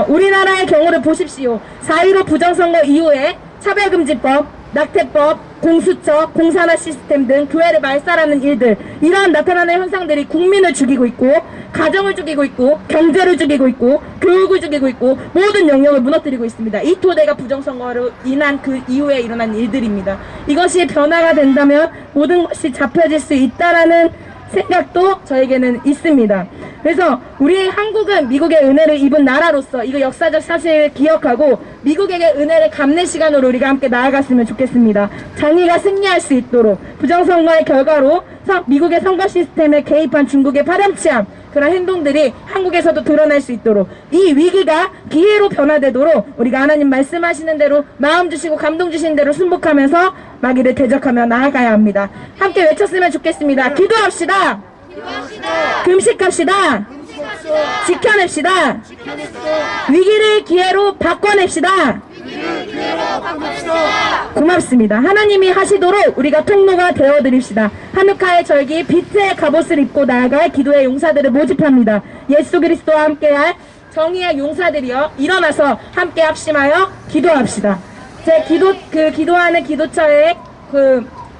우리나라의 경우를 보십시오. 4.15 부정선거 이후에 차별금지법, 낙태법, 공수처, 공산화 시스템 등 교회를 말살하는 일들, 이러한 나타나는 현상들이 국민을 죽이고 있고, 가정을 죽이고 있고, 경제를 죽이고 있고, 교육을 죽이고 있고, 모든 영역을 무너뜨리고 있습니다. 이 토대가 부정선거로 인한 그 이후에 일어난 일들입니다. 이것이 변화가 된다면 모든 것이 잡혀질 수 있다라는 생각도 저에게는 있습니다. 그래서 우리 한국은 미국의 은혜를 입은 나라로서 이거 역사적 사실을 기억하고 미국에게 은혜를 갚는 시간으로 우리가 함께 나아갔으면 좋겠습니다. 정의가 승리할 수 있도록 부정선거의 결과로 미국의 선거 시스템에 개입한 중국의 파렴치한 그런 행동들이 한국에서도 드러날 수 있도록 이 위기가 기회로 변화되도록 우리가 하나님 말씀하시는 대로 마음 주시고 감동 주시는 대로 순복하면서 마귀를 대적하며 나아가야 합니다. 함께 외쳤으면 좋겠습니다. 기도합시다. 금식합시다. 지켜냅시다. 위기를 기회로 바꿔냅시다. 고맙습니다. 하나님이 하시도록 우리가 통로가 되어드립시다. 하누카의 절기 빛의 갑옷을 입고 나아갈 기도의 용사들을 모집합니다. 예수 그리스도와 함께할 정의의 용사들이여 일어나서 함께 합심하여 기도합시다. 제 기도하는 기도처의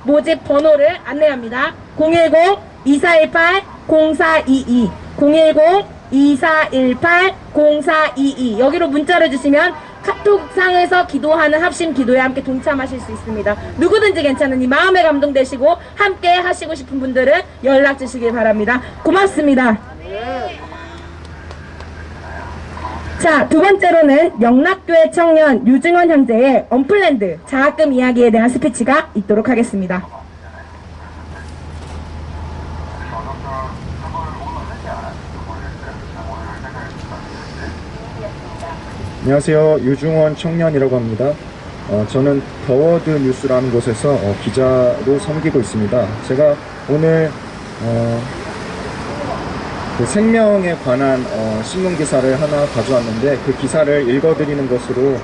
모집 번호를 안내합니다. 010-2418-0422 010-2418-0422 여기로 문자를 주시면 카톡상에서 기도하는 합심 기도에 함께 동참하실 수 있습니다. 누구든지 괜찮으니 마음에 감동되시고 함께 하시고 싶은 분들은 연락 주시길 바랍니다. 고맙습니다. 자, 두 번째로는 영락교회 청년 유증원 형제의 언플랜드 장학금 이야기에 대한 스피치가 있도록 하겠습니다. 안녕하세요. 유중원 청년이라고 합니다. 저는 더워드 뉴스라는 곳에서 기자로 섬기고 있습니다. 제가 오늘 그 생명에 관한 신문 기사를 하나 가져왔는데 그 기사를 읽어드리는 것으로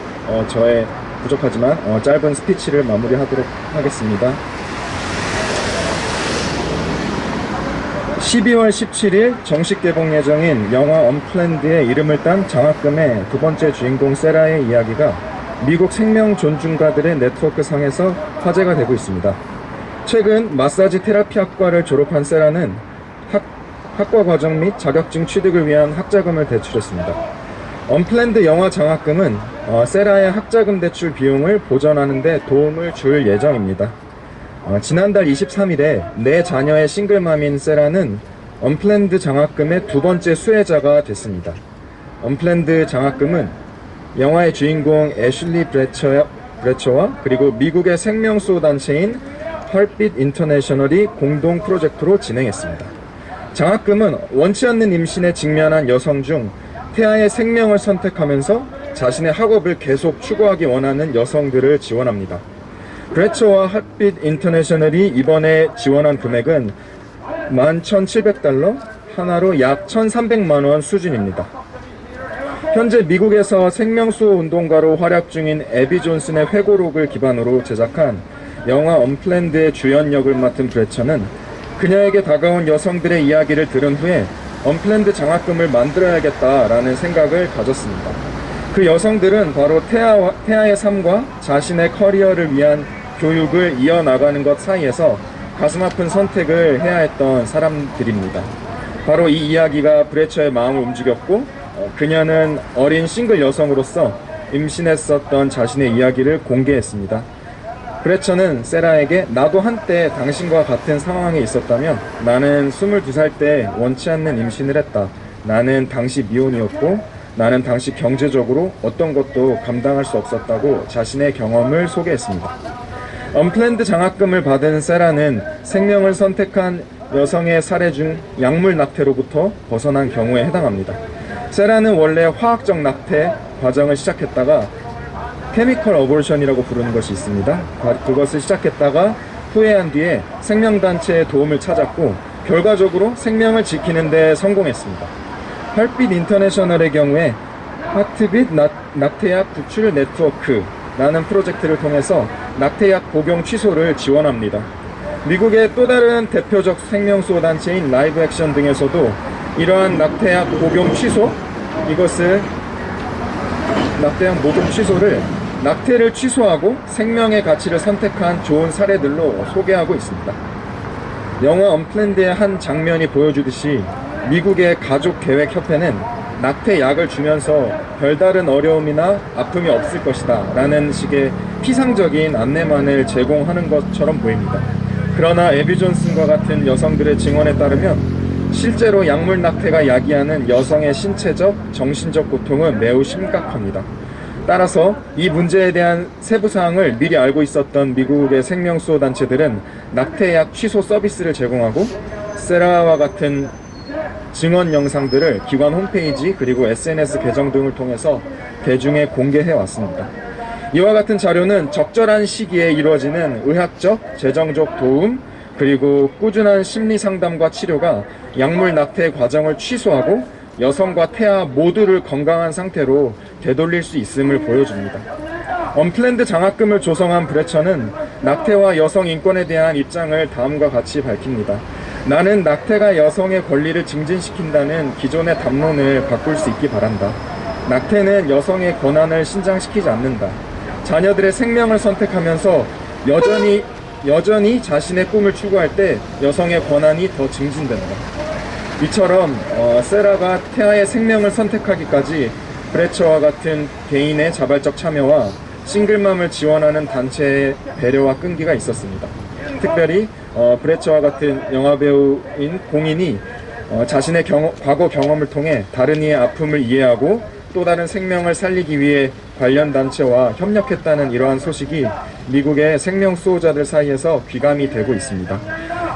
저의 부족하지만 짧은 스피치를 마무리하도록 하겠습니다. 12월 17일 정식 개봉 예정인 영화 언플랜드의 이름을 딴 장학금의 두 번째 주인공 세라의 이야기가 미국 생명 존중가들의 네트워크 상에서 화제가 되고 있습니다. 최근 마사지 테라피 학과를 졸업한 세라는 학과 과정 및 자격증 취득을 위한 학자금을 대출했습니다. 언플랜드 영화 장학금은 세라의 학자금 대출 비용을 보전하는 데 도움을 줄 예정입니다. 지난달 23일에 내 자녀의 싱글맘인 세라는 언플랜드 장학금의 두 번째 수혜자가 됐습니다. 언플랜드 장학금은 영화의 주인공 애슐리 브레처와 그리고 미국의 생명수호 단체인 헐빛 인터내셔널이 공동 프로젝트로 진행했습니다. 장학금은 원치 않는 임신에 직면한 여성 중 태아의 생명을 선택하면서 자신의 학업을 계속 추구하기 원하는 여성들을 지원합니다. 브레처와 핫빛 인터내셔널이 이번에 지원한 금액은 11,700달러, 하나로 약 1,300만원 수준입니다. 현재 미국에서 생명수호 운동가로 활약 중인 애비 존슨의 회고록을 기반으로 제작한 영화 언플랜드의 주연 역을 맡은 브레처는 그녀에게 다가온 여성들의 이야기를 들은 후에 언플랜드 장학금을 만들어야겠다라는 생각을 가졌습니다. 그 여성들은 바로 태아의 삶과 자신의 커리어를 위한 교육을 이어나가는 것 사이에서 가슴 아픈 선택을 해야 했던 사람들입니다. 바로 이 이야기가 브레처의 마음을 움직였고 그녀는 어린 싱글 여성으로서 임신했었던 자신의 이야기를 공개했습니다. 브레처는 세라에게 나도 한때 당신과 같은 상황에 있었다면 나는 22살 때 원치 않는 임신을 했다. 나는 당시 미혼이었고 나는 당시 경제적으로 어떤 것도 감당할 수 없었다고 자신의 경험을 소개했습니다. 언플랜드 장학금을 받은 세라는 생명을 선택한 여성의 사례 중 약물 낙태로부터 벗어난 경우에 해당합니다. 세라는 원래 화학적 낙태 과정을 시작했다가 케미컬 어볼션이라고 부르는 것이 있습니다. 그것을 시작했다가 후회한 뒤에 생명단체의 도움을 찾았고 결과적으로 생명을 지키는 데 성공했습니다. 헐빛 인터내셔널의 경우에 하트빛 낙태약 구출 네트워크라는 프로젝트를 통해서 낙태약 복용 취소를 지원합니다. 미국의 또 다른 대표적 생명수호 단체인 라이브 액션 등에서도 이러한 낙태약 복용 취소, 낙태약 복용 취소를 낙태를 취소하고 생명의 가치를 선택한 좋은 사례들로 소개하고 있습니다. 영화 언플랜드의 한 장면이 보여주듯이 미국의 가족계획협회는 낙태약을 주면서 별다른 어려움이나 아픔이 없을 것이다 라는 식의 피상적인 안내만을 제공하는 것처럼 보입니다. 그러나 애비 존슨과 같은 여성들의 증언에 따르면 실제로 약물 낙태가 야기하는 여성의 신체적, 정신적 고통은 매우 심각합니다. 따라서 이 문제에 대한 세부 사항을 미리 알고 있었던 미국의 생명수호 단체들은 낙태약 취소 서비스를 제공하고 세라와 같은 증언 영상들을 기관 홈페이지 그리고 SNS 계정 등을 통해서 대중에 공개해 왔습니다. 이와 같은 자료는 적절한 시기에 이루어지는 의학적, 재정적 도움 그리고 꾸준한 심리 상담과 치료가 약물 낙태 과정을 취소하고 여성과 태아 모두를 건강한 상태로 되돌릴 수 있음을 보여줍니다. 언플랜드 장학금을 조성한 브레처는 낙태와 여성 인권에 대한 입장을 다음과 같이 밝힙니다. 나는 낙태가 여성의 권리를 증진시킨다는 기존의 담론을 바꿀 수 있기 바란다. 낙태는 여성의 권한을 신장시키지 않는다. 자녀들의 생명을 선택하면서 여전히 자신의 꿈을 추구할 때 여성의 권한이 더 증진된다. 이처럼 세라가 태아의 생명을 선택하기까지 브레처와 같은 개인의 자발적 참여와 싱글맘을 지원하는 단체의 배려와 끈기가 있었습니다. 특별히 브레처와 같은 영화배우인 공인이 자신의 과거 경험을 통해 다른 이의 아픔을 이해하고 또 다른 생명을 살리기 위해 관련 단체와 협력했다는 이러한 소식이 미국의 생명 수호자들 사이에서 귀감이 되고 있습니다.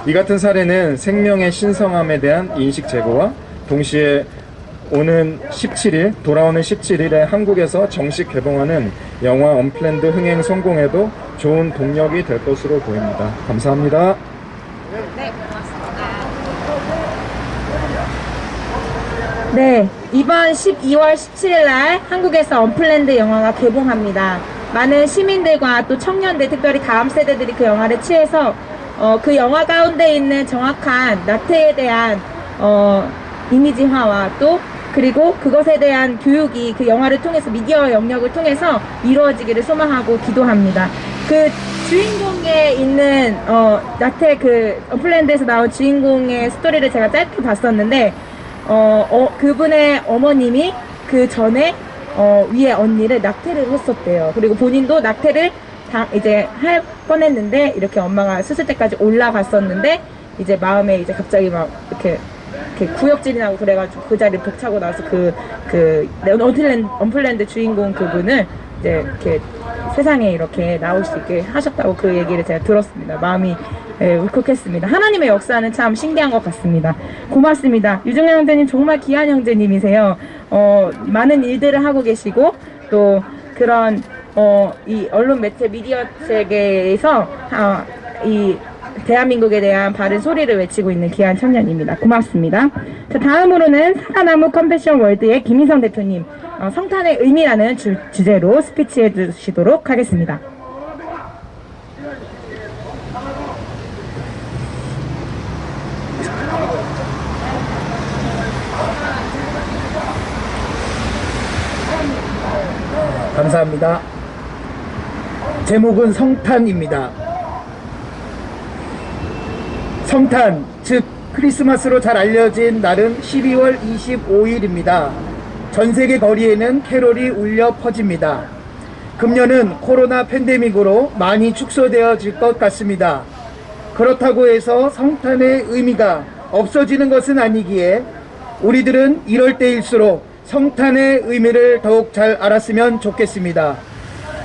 이 같은 사례는 생명의 신성함에 대한 인식 제고와 동시에 돌아오는 17일에 한국에서 정식 개봉하는 영화 언플랜드 흥행 성공에도 좋은 동력이 될 것으로 보입니다. 감사합니다. 네, 고맙습니다. 네, 이번 12월 17일 날 한국에서 언플랜드 영화가 개봉합니다. 많은 시민들과 또 청년들, 특별히 다음 세대들이 그 영화를 취해서 그 영화 가운데 있는 정확한 낙태에 대한 이미지화와 또 그리고 그것에 대한 교육이 그 영화를 통해서 미디어 영역을 통해서 이루어지기를 소망하고 기도합니다. 그 주인공에 있는 낙태 그 언플랜드에서 나온 주인공의 스토리를 제가 짧게 봤었는데 그분의 어머님이 그 전에 위에 언니를 낙태를 했었대요. 그리고 본인도 낙태를 이제 할 뻔했는데 이렇게 엄마가 수술대까지 올라갔었는데 이제 마음에 이제 갑자기 막 이렇게 구역질이 나고 그래가지고 그 자리를 벅차고 나서 언플랜드 주인공 그분을 이제 이렇게 세상에 이렇게 나올 수 있게 하셨다고 그 얘기를 제가 들었습니다. 마음이 울컥했습니다. 하나님의 역사는 참 신기한 것 같습니다. 고맙습니다. 유정현 형제님 정말 귀한 형제님이세요. 많은 일들을 하고 계시고 또 그런 이 언론 매체 미디어 세계에서 이 대한민국에 대한 바른 소리를 외치고 있는 귀한 청년입니다. 고맙습니다. 자, 다음으로는 사과나무 컴패션 월드의 김희성 대표님 성탄의 의미라는 주제로 스피치해 주시도록 하겠습니다. 감사합니다. 제목은 성탄입니다. 성탄, 즉 크리스마스로 잘 알려진 날은 12월 25일입니다. 전 세계 거리에는 캐롤이 울려 퍼집니다. 금년은 코로나 팬데믹으로 많이 축소되어질 것 같습니다. 그렇다고 해서 성탄의 의미가 없어지는 것은 아니기에 우리들은 이럴 때일수록 성탄의 의미를 더욱 잘 알았으면 좋겠습니다.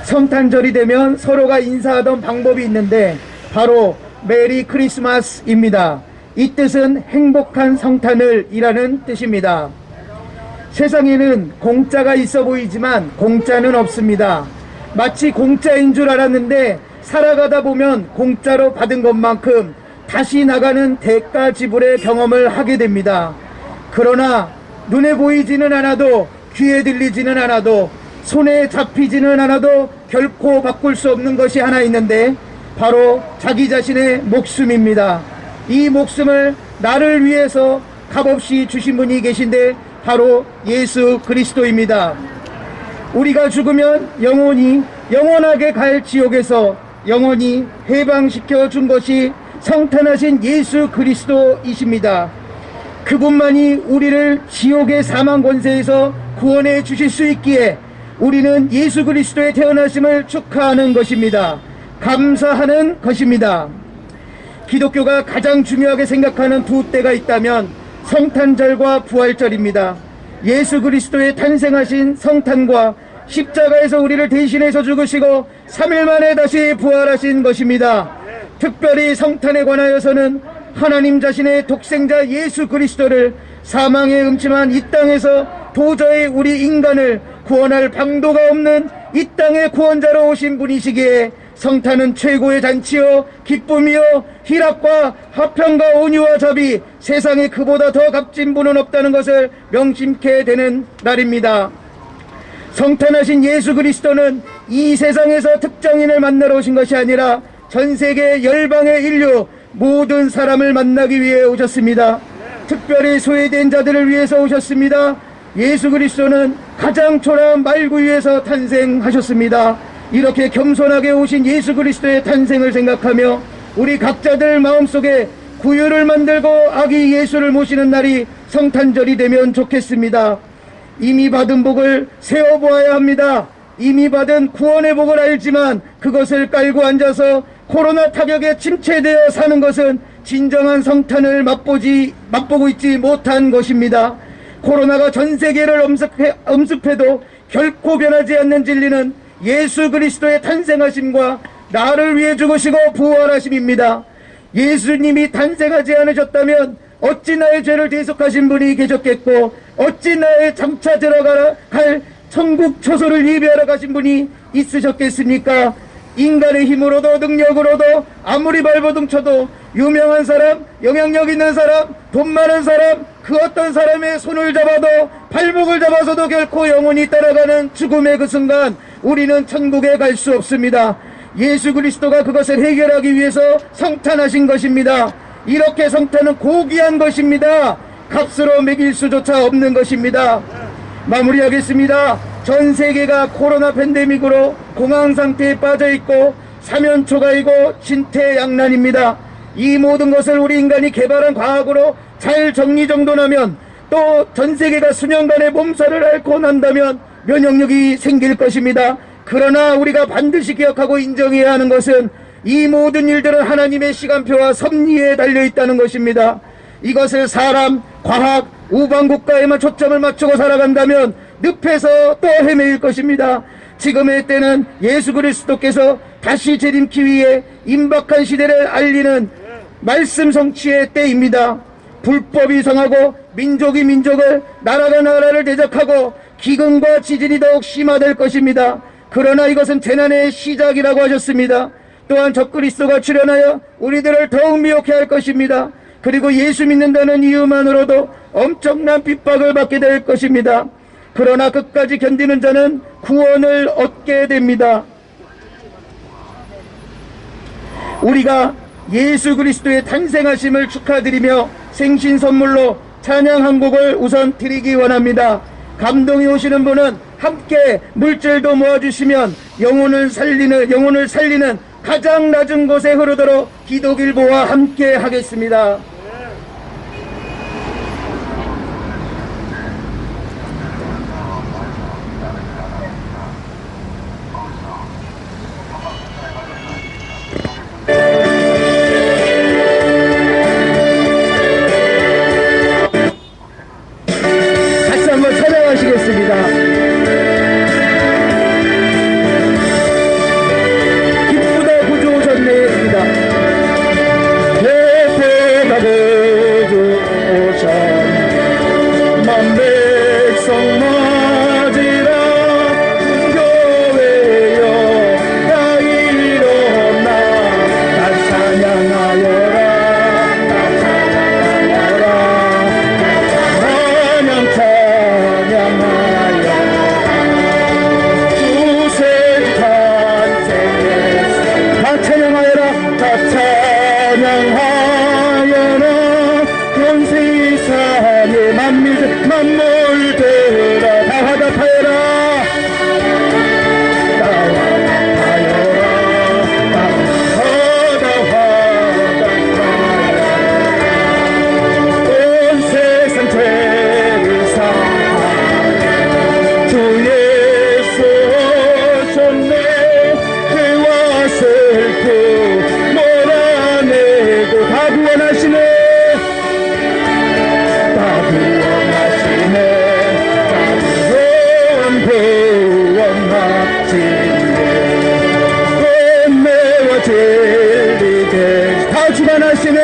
성탄절이 되면 서로가 인사하던 방법이 있는데 바로 메리 크리스마스입니다. 이 뜻은 행복한 성탄을 이라는 뜻입니다. 세상에는 공짜가 있어 보이지만 공짜는 없습니다. 마치 공짜인 줄 알았는데 살아가다 보면 공짜로 받은 것만큼 다시 나가는 대가 지불의 경험을 하게 됩니다. 그러나 눈에 보이지는 않아도 귀에 들리지는 않아도 손에 잡히지는 않아도 결코 바꿀 수 없는 것이 하나 있는데 바로 자기 자신의 목숨입니다. 이 목숨을 나를 위해서 값없이 주신 분이 계신데 바로 예수 그리스도입니다. 우리가 죽으면 영원하게 갈 지옥에서 영원히 해방시켜 준 것이 성탄하신 예수 그리스도이십니다. 그분만이 우리를 지옥의 사망 권세에서 구원해 주실 수 있기에 우리는 예수 그리스도의 태어나심을 축하하는 것입니다. 감사하는 것입니다. 기독교가 가장 중요하게 생각하는 두 때가 있다면 성탄절과 부활절입니다. 예수 그리스도의 탄생하신 성탄과 십자가에서 우리를 대신해서 죽으시고 3일 만에 다시 부활하신 것입니다. 특별히 성탄에 관하여서는 하나님 자신의 독생자 예수 그리스도를 사망의 음침한 이 땅에서 도저히 우리 인간을 구원할 방도가 없는 이 땅의 구원자로 오신 분이시기에 성탄은 최고의 잔치요 기쁨이요 희락과 화평과 온유와 자비, 세상에 그보다 더 값진 분은 없다는 것을 명심케 되는 날입니다. 성탄하신 예수 그리스도는 이 세상에서 특정인을 만나러 오신 것이 아니라 전 세계 열방의 인류 모든 사람을 만나기 위해 오셨습니다. 특별히 소외된 자들을 위해서 오셨습니다. 예수 그리스도는 가장 초라한 말구 위에서 탄생하셨습니다. 이렇게 겸손하게 오신 예수 그리스도의 탄생을 생각하며 우리 각자들 마음속에 구유를 만들고 아기 예수를 모시는 날이 성탄절이 되면 좋겠습니다. 이미 받은 복을 세어보아야 합니다. 이미 받은 구원의 복을 알지만 그것을 깔고 앉아서 코로나 타격에 침체되어 사는 것은 진정한 성탄을 맛보고 있지 못한 것입니다. 코로나가 전 세계를 엄습해도 결코 변하지 않는 진리는 예수 그리스도의 탄생하심과 나를 위해 죽으시고 부활하심입니다. 예수님이 탄생하지 않으셨다면 어찌 나의 죄를 대속하신 분이 계셨겠고 어찌 나의 장차 들어가야 할 천국 초소를 예비하러 가신 분이 있으셨겠습니까? 인간의 힘으로도 능력으로도 아무리 발버둥 쳐도 유명한 사람, 영향력 있는 사람, 돈 많은 사람, 그 어떤 사람의 손을 잡아도 발목을 잡아서도 결코 영원히 따라가는 죽음의 그 순간 우리는 천국에 갈 수 없습니다. 예수 그리스도가 그것을 해결하기 위해서 성탄하신 것입니다. 이렇게 성탄은 고귀한 것입니다. 값으로 매길 수조차 없는 것입니다. 마무리하겠습니다. 전 세계가 코로나 팬데믹으로 공황 상태에 빠져있고 사면초가이고 진퇴양난입니다. 이 모든 것을 우리 인간이 개발한 과학으로 잘 정리정돈하면 또 전 세계가 수년간의 몸살을 앓고 난다면 면역력이 생길 것입니다. 그러나 우리가 반드시 기억하고 인정해야 하는 것은 이 모든 일들은 하나님의 시간표와 섭리에 달려있다는 것입니다. 이것을 사람, 과학, 우방국가에만 초점을 맞추고 살아간다면 늪에서 또 헤매일 것입니다. 지금의 때는 예수 그리스도께서 다시 재림기 위해 임박한 시대를 알리는 말씀 성취의 때입니다. 불법이 성하고 민족이 민족을, 나라가 나라를 대적하고 기근과 지진이 더욱 심화될 것입니다. 그러나 이것은 재난의 시작이라고 하셨습니다. 또한 적그리스도가 출현하여 우리들을 더욱 미혹해 할 것입니다. 그리고 예수 믿는다는 이유만으로도 엄청난 핍박을 받게 될 것입니다. 그러나 끝까지 견디는 자는 구원을 얻게 됩니다. 우리가 예수 그리스도의 탄생하심을 축하드리며 생신 선물로 찬양 한 곡을 우선 드리기 원합니다. 감동이 오시는 분은 함께 물질도 모아주시면 영혼을 살리는 가장 낮은 곳에 흐르도록 기도길보와 함께 하겠습니다. 같이 한번 찬양하시겠습니다. 기쁘다 구주 오셨네입니다. 대대가고 진리들 다 주관하시네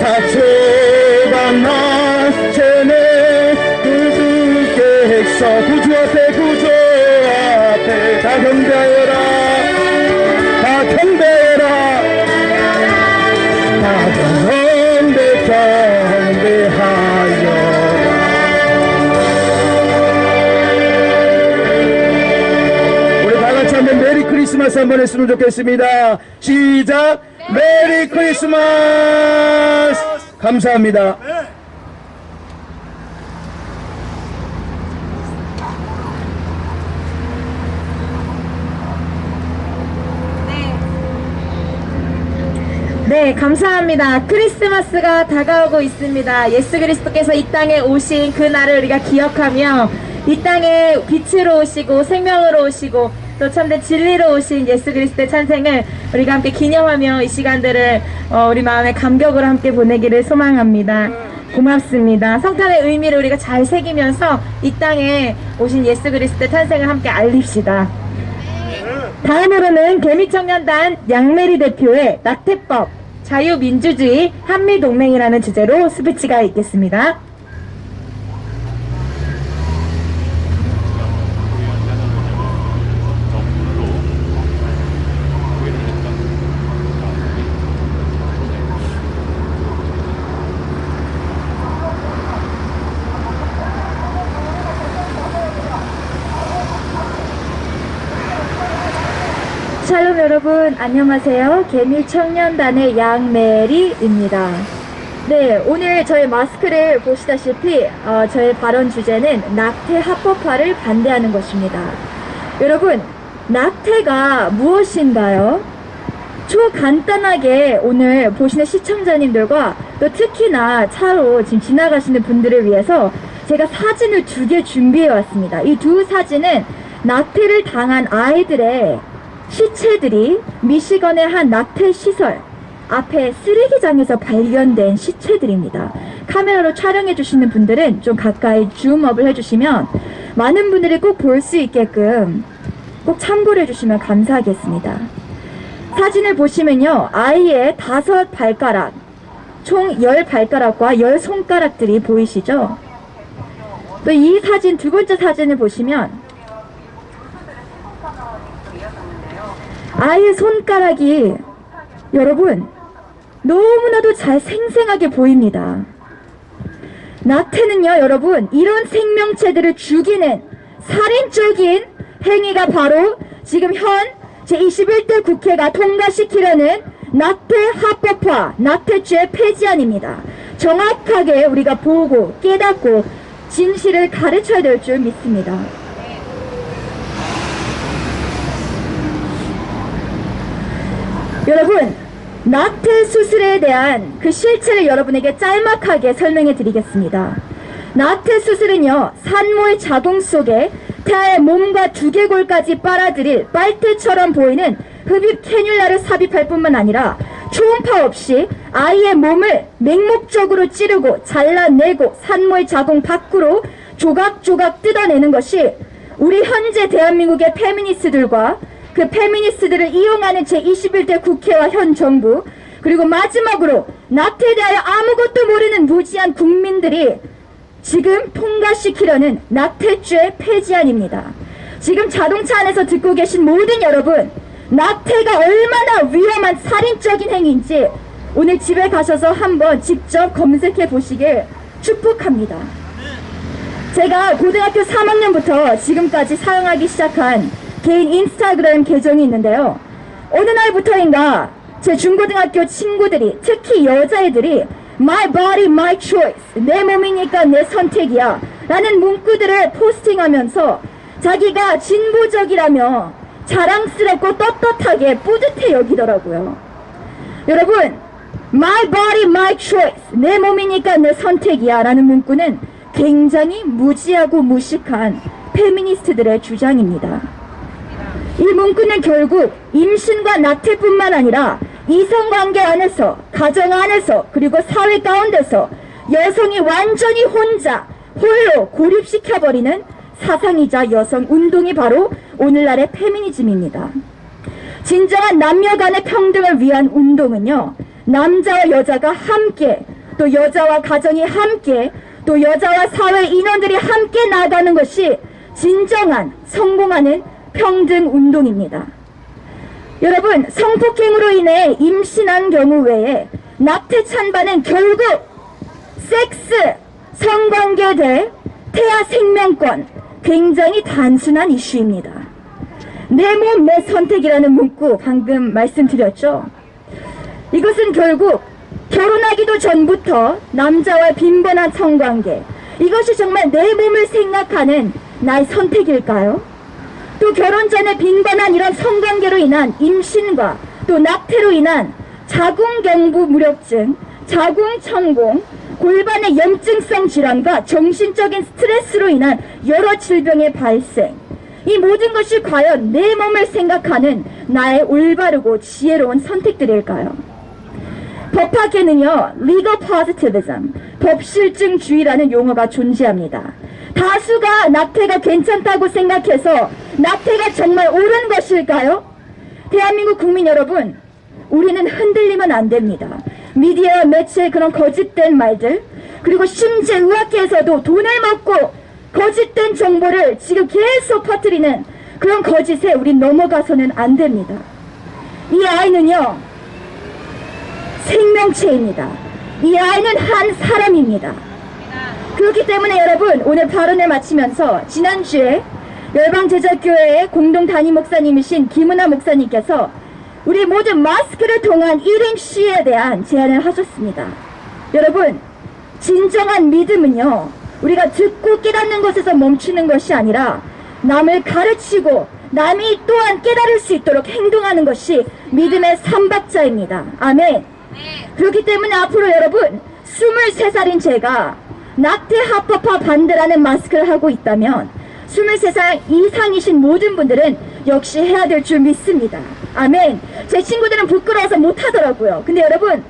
다 주관하시네 구주께서 구주 앞에 다 경배하여라 다 경배하여라 다 경배하여라 우리 다 같이 한번 메리 크리스마스 한번 했으면 좋겠습니다. 시작! 메리 크리스마스! 감사합니다. 네, 감사합니다. 크리스마스가 다가오고 있습니다. 예수 그리스도께서 이 땅에 오신 그날을 우리가 기억하며 이 땅에 빛으로 오시고 생명으로 오시고 또 참된 진리로 오신 예수 그리스도의 탄생을 우리가 함께 기념하며 이 시간들을 우리 마음의 감격으로 함께 보내기를 소망합니다. 고맙습니다. 성탄의 의미를 우리가 잘 새기면서 이 땅에 오신 예수 그리스도의 탄생을 함께 알립시다. 다음으로는 개미청년단 양메리 대표의 낙태법, 자유민주주의, 한미동맹이라는 주제로 스피치가 있겠습니다. 샬롬 여러분, 안녕하세요. 개미청년단의 양메리입니다. 네, 오늘 저의 마스크를 보시다시피 저의 발언 주제는 낙태 합법화를 반대하는 것입니다. 여러분, 낙태가 무엇인가요? 초간단하게 오늘 보시는 시청자님들과 또 특히나 차로 지금 지나가시는 분들을 위해서 제가 사진을 2개 준비해 왔습니다. 이 두 사진은 낙태를 당한 아이들의 시체들이 미시건의 한 낙태 시설 앞에 쓰레기장에서 발견된 시체들입니다. 카메라로 촬영해 주시는 분들은 좀 가까이 줌업을 해주시면 많은 분들이 꼭 볼 수 있게끔 꼭 참고를 해주시면 감사하겠습니다. 사진을 보시면요, 아이의 5발가락, 총 10발가락과 10손가락들이 보이시죠? 또 이 사진, 두 번째 사진을 보시면 아이의 손가락이 여러분 너무나도 잘 생생하게 보입니다. 낙태는요, 여러분, 이런 생명체들을 죽이는 살인적인 행위가 바로 지금 현 제21대 국회가 통과시키려는 낙태 합법화, 낙태죄 폐지안입니다. 정확하게 우리가 보고 깨닫고 진실을 가르쳐야 될 줄 믿습니다. 여러분, 낙태 수술에 대한 그 실체를 여러분에게 짤막하게 설명해 드리겠습니다. 낙태 수술은요, 산모의 자궁 속에 태아의 몸과 두개골까지 빨아들일 빨대처럼 보이는 흡입 캐뉼라를 삽입할 뿐만 아니라 초음파 없이 아이의 몸을 맹목적으로 찌르고 잘라내고 산모의 자궁 밖으로 조각조각 뜯어내는 것이 우리 현재 대한민국의 페미니스트들과 그 페미니스트들을 이용하는 제21대 국회와 현 정부, 그리고 마지막으로 낙태에 대하여 아무것도 모르는 무지한 국민들이 지금 통과시키려는 낙태죄 폐지안입니다. 지금 자동차 안에서 듣고 계신 모든 여러분, 낙태가 얼마나 위험한 살인적인 행위인지 오늘 집에 가셔서 한번 직접 검색해 보시길 축복합니다. 제가 고등학교 3학년부터 지금까지 사용하기 시작한 개인 인스타그램 계정이 있는데요. 어느 날부터인가 제 중고등학교 친구들이, 특히 여자애들이 My body, my choice, 내 몸이니까 내 선택이야 라는 문구들을 포스팅하면서 자기가 진보적이라며 자랑스럽고 떳떳하게 뿌듯해 여기더라고요. 여러분, My body, my choice, 내 몸이니까 내 선택이야 라는 문구는 굉장히 무지하고 무식한 페미니스트들의 주장입니다. 이 문구는 결국 임신과 낙태뿐만 아니라 이성관계 안에서, 가정 안에서, 그리고 사회 가운데서 여성이 완전히 혼자, 홀로 고립시켜버리는 사상이자 여성 운동이 바로 오늘날의 페미니즘입니다. 진정한 남녀 간의 평등을 위한 운동은요, 남자와 여자가 함께, 또 여자와 가정이 함께, 또 여자와 사회 인원들이 함께 나가는 것이 진정한 성공하는 평등 운동입니다. 여러분, 성폭행으로 인해 임신한 경우 외에 낙태 찬반은 결국 섹스, 성관계 대 태아 생명권, 굉장히 단순한 이슈입니다. 내 몸, 내 선택이라는 문구 방금 말씀드렸죠. 이것은 결국 결혼하기도 전부터 남자와 빈번한 성관계, 이것이 정말 내 몸을 생각하는 나의 선택일까요? 또 결혼 전에 빈번한 이런 성관계로 인한 임신과 또 낙태로 인한 자궁경부 무력증, 자궁천공, 골반의 염증성 질환과 정신적인 스트레스로 인한 여러 질병의 발생, 이 모든 것이 과연 내 몸을 생각하는 나의 올바르고 지혜로운 선택들일까요? 법학에는요, legal positivism, 법실증주의라는 용어가 존재합니다. 다수가 낙태가 괜찮다고 생각해서 낙태가 정말 옳은 것일까요? 대한민국 국민 여러분, 우리는 흔들리면 안 됩니다. 미디어, 매체의 그런 거짓된 말들, 그리고 심지어 의학계에서도 돈을 먹고 거짓된 정보를 지금 계속 퍼뜨리는 그런 거짓에 우린 넘어가서는 안 됩니다. 이 아이는요, 생명체입니다. 이 아이는 한 사람입니다. 그렇기 때문에 여러분, 오늘 발언을 마치면서 지난주에 열방제자교회의 공동 담임 목사님이신 김은하 목사님께서 우리 모든 마스크를 통한 1인 시위에 대한 제안을 하셨습니다. 여러분, 진정한 믿음은요, 우리가 듣고 깨닫는 것에서 멈추는 것이 아니라 남을 가르치고 남이 또한 깨달을 수 있도록 행동하는 것이 믿음의 삼박자입니다. 아멘. 그렇기 때문에 앞으로 여러분, 23살인 제가 낙태 합법화 반대라는 마스크를 하고 있다면 23살 이상이신 모든 분들은 역시 해야 될 줄 믿습니다. 아멘. 제 친구들은 부끄러워서 못하더라고요. 근데 여러분,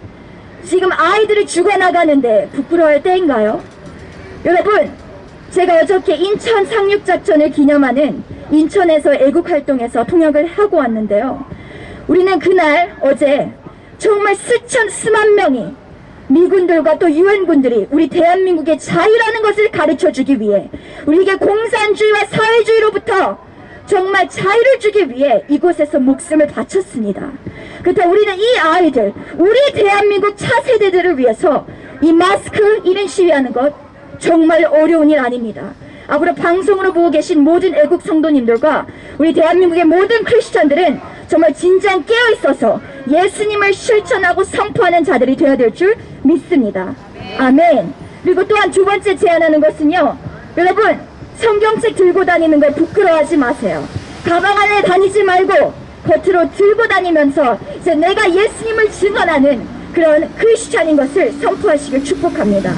지금 아이들이 죽어나가는데 부끄러워할 때인가요? 여러분, 제가 어저께 인천 상륙작전을 기념하는 인천에서 애국활동에서 통역을 하고 왔는데요. 우리는 그날 어제 정말 수만 명이 미군들과 또 유엔군들이 우리 대한민국의 자유라는 것을 가르쳐주기 위해, 우리에게 공산주의와 사회주의로부터 정말 자유를 주기 위해 이곳에서 목숨을 바쳤습니다. 그렇다면 우리는 이 아이들, 우리 대한민국 차세대들을 위해서 이 마스크 1인 시위하는 것 정말 어려운 일 아닙니다. 앞으로 방송으로 보고 계신 모든 애국 성도님들과 우리 대한민국의 모든 크리스천들은 정말 진정 깨어있어서 예수님을 실천하고 선포하는 자들이 되어야 될 줄 믿습니다. 아멘. 그리고 또한 두 번째 제안하는 것은요, 여러분, 성경책 들고 다니는 걸 부끄러워하지 마세요. 가방 안에 다니지 말고 겉으로 들고 다니면서 이제 내가 예수님을 증언하는 그런 크리스찬인 것을 선포하시길 축복합니다.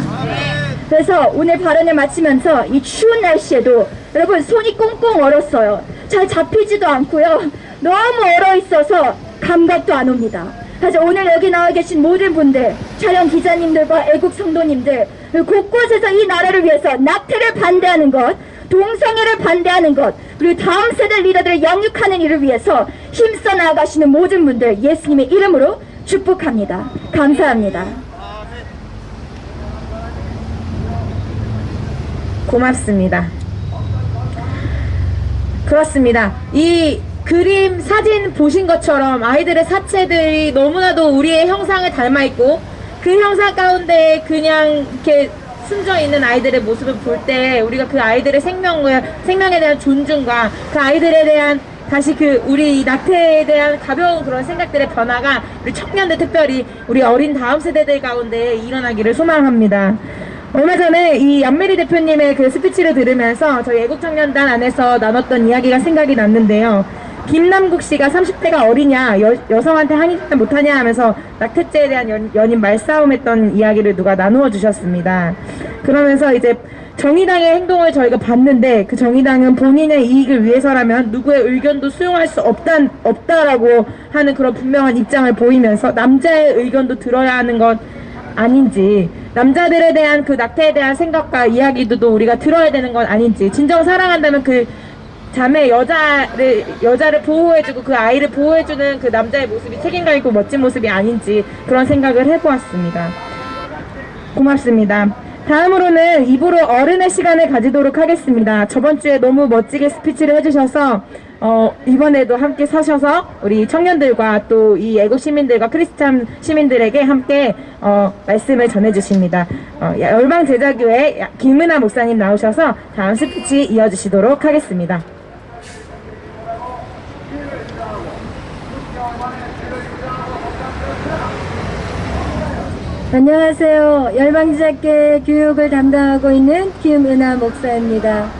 그래서 오늘 발언을 마치면서 이 추운 날씨에도 여러분, 손이 꽁꽁 얼었어요. 잘 잡히지도 않고요, 너무 얼어 있어서 감각도 안 옵니다. 그래서 오늘 여기 나와 계신 모든 분들, 촬영 기자님들과 애국 성도님들, 곳곳에서 이 나라를 위해서 낙태를 반대하는 것, 동성애를 반대하는 것, 그리고 다음 세대 리더들을 영육하는 일을 위해서 힘써 나아가시는 모든 분들 예수님의 이름으로 축복합니다. 감사합니다. 고맙습니다. 그렇습니다. 이 그림, 사진 보신 것처럼 아이들의 사체들이 너무나도 우리의 형상을 닮아있고, 그 형상 가운데 그냥 이렇게 숨져 있는 아이들의 모습을 볼 때 우리가 그 아이들의 생명에 대한 존중과 그 아이들에 대한 다시 그 우리 낙태에 대한 가벼운 그런 생각들의 변화가 우리 청년들, 특별히 우리 어린 다음 세대들 가운데 일어나기를 소망합니다. 얼마 전에 이 안메리 대표님의 그 스피치를 들으면서 저희 애국청년단 안에서 나눴던 이야기가 생각이 났는데요. 김남국 씨가 30대가 어리냐, 여성한테 항의 못하냐 하면서 낙태죄에 대한 연인 말싸움했던 이야기를 누가 나누어 주셨습니다. 그러면서 이제 정의당의 행동을 저희가 봤는데, 그 정의당은 본인의 이익을 위해서라면 누구의 의견도 수용할 수 없다라고 하는 그런 분명한 입장을 보이면서 남자의 의견도 들어야 하는 것 아닌지, 남자들에 대한 그 낙태에 대한 생각과 이야기도 우리가 들어야 되는 건 아닌지, 진정 사랑한다면 그 자매 여자를 보호해주고 그 아이를 보호해주는 그 남자의 모습이 책임감 있고 멋진 모습이 아닌지 그런 생각을 해보았습니다. 고맙습니다. 다음으로는 입으로 어른의 시간을 가지도록 하겠습니다. 저번 주에 너무 멋지게 스피치를 해주셔서 이번에도 함께 서셔서 우리 청년들과 또 이 애국 시민들과 크리스찬 시민들에게 함께 말씀을 전해주십니다. 열방제자교회 김은하 목사님 나오셔서 다음 스피치 이어주시도록 하겠습니다. 안녕하세요. 열방제자교회 교육을 담당하고 있는 김은하 목사입니다.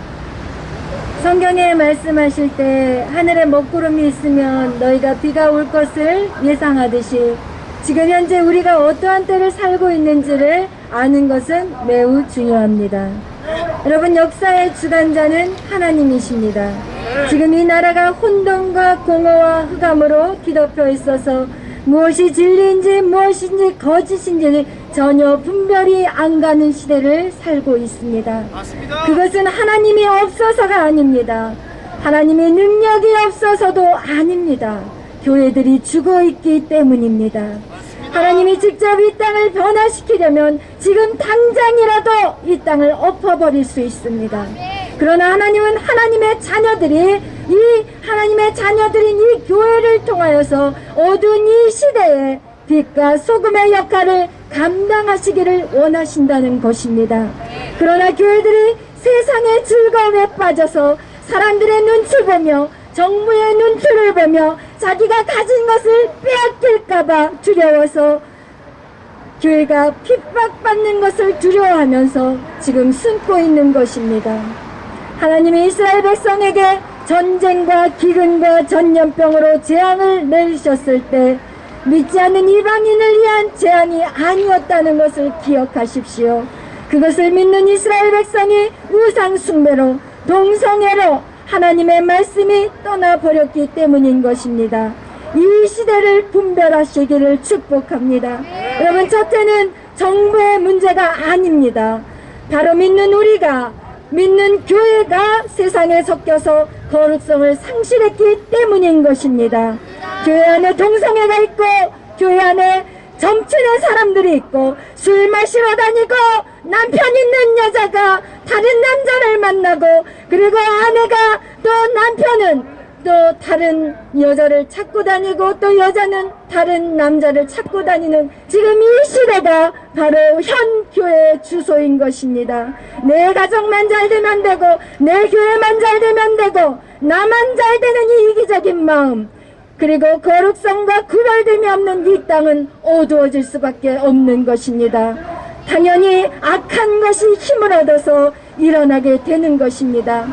성경에 말씀하실 때 하늘에 먹구름이 있으면 너희가 비가 올 것을 예상하듯이 지금 현재 우리가 어떠한 때를 살고 있는지를 아는 것은 매우 중요합니다. 여러분, 역사의 주관자는 하나님이십니다. 지금 이 나라가 혼돈과 공허와 흑암으로 뒤덮여 있어서 무엇이 진리인지 무엇인지 거짓인지 전혀 분별이 안 가는 시대를 살고 있습니다. 그것은 하나님이 없어서가 아닙니다. 하나님의 능력이 없어서도 아닙니다. 교회들이 죽어 있기 때문입니다. 하나님이 직접 이 땅을 변화시키려면 지금 당장이라도 이 땅을 엎어버릴 수 있습니다. 그러나 하나님은 하나님의 자녀들인 이 교회를 통하여서 어두운 이 시대에 빛과 소금의 역할을 감당하시기를 원하신다는 것입니다. 그러나 교회들이 세상의 즐거움에 빠져서 사람들의 눈치를 보며 정부의 눈치를 보며 자기가 가진 것을 빼앗길까봐 두려워서 교회가 핍박받는 것을 두려워하면서 지금 숨고 있는 것입니다. 하나님이 이스라엘 백성에게 전쟁과 기근과 전염병으로 재앙을 내리셨을 때 믿지 않는 이방인을 위한 재앙이 아니었다는 것을 기억하십시오. 그것을 믿는 이스라엘 백성이 우상 숭배로 동성애로 하나님의 말씀이 떠나버렸기 때문인 것입니다. 이 시대를 분별하시기를 축복합니다. 여러분, 첫째는 정부의 문제가 아닙니다. 바로 믿는 우리가, 믿는 교회가 세상에 섞여서 거룩성을 상실했기 때문인 것입니다. 교회 안에 동성애가 있고 교회 안에 점치는 사람들이 있고 술 마시러 다니고 남편 있는 여자가 다른 남자를 만나고 그리고 아내가 또 남편은 또 다른 여자를 찾고 다니고 또 여자는 다른 남자를 찾고 다니는 지금 이 시대가 바로 현 교회의 주소인 것입니다. 내 가정만 잘 되면 되고 내 교회만 잘 되면 되고 나만 잘 되는 이 이기적인 마음, 그리고 거룩성과 구별됨이 없는 이 땅은 어두워질 수밖에 없는 것입니다. 당연히 악한 것이 힘을 얻어서 일어나게 되는 것입니다.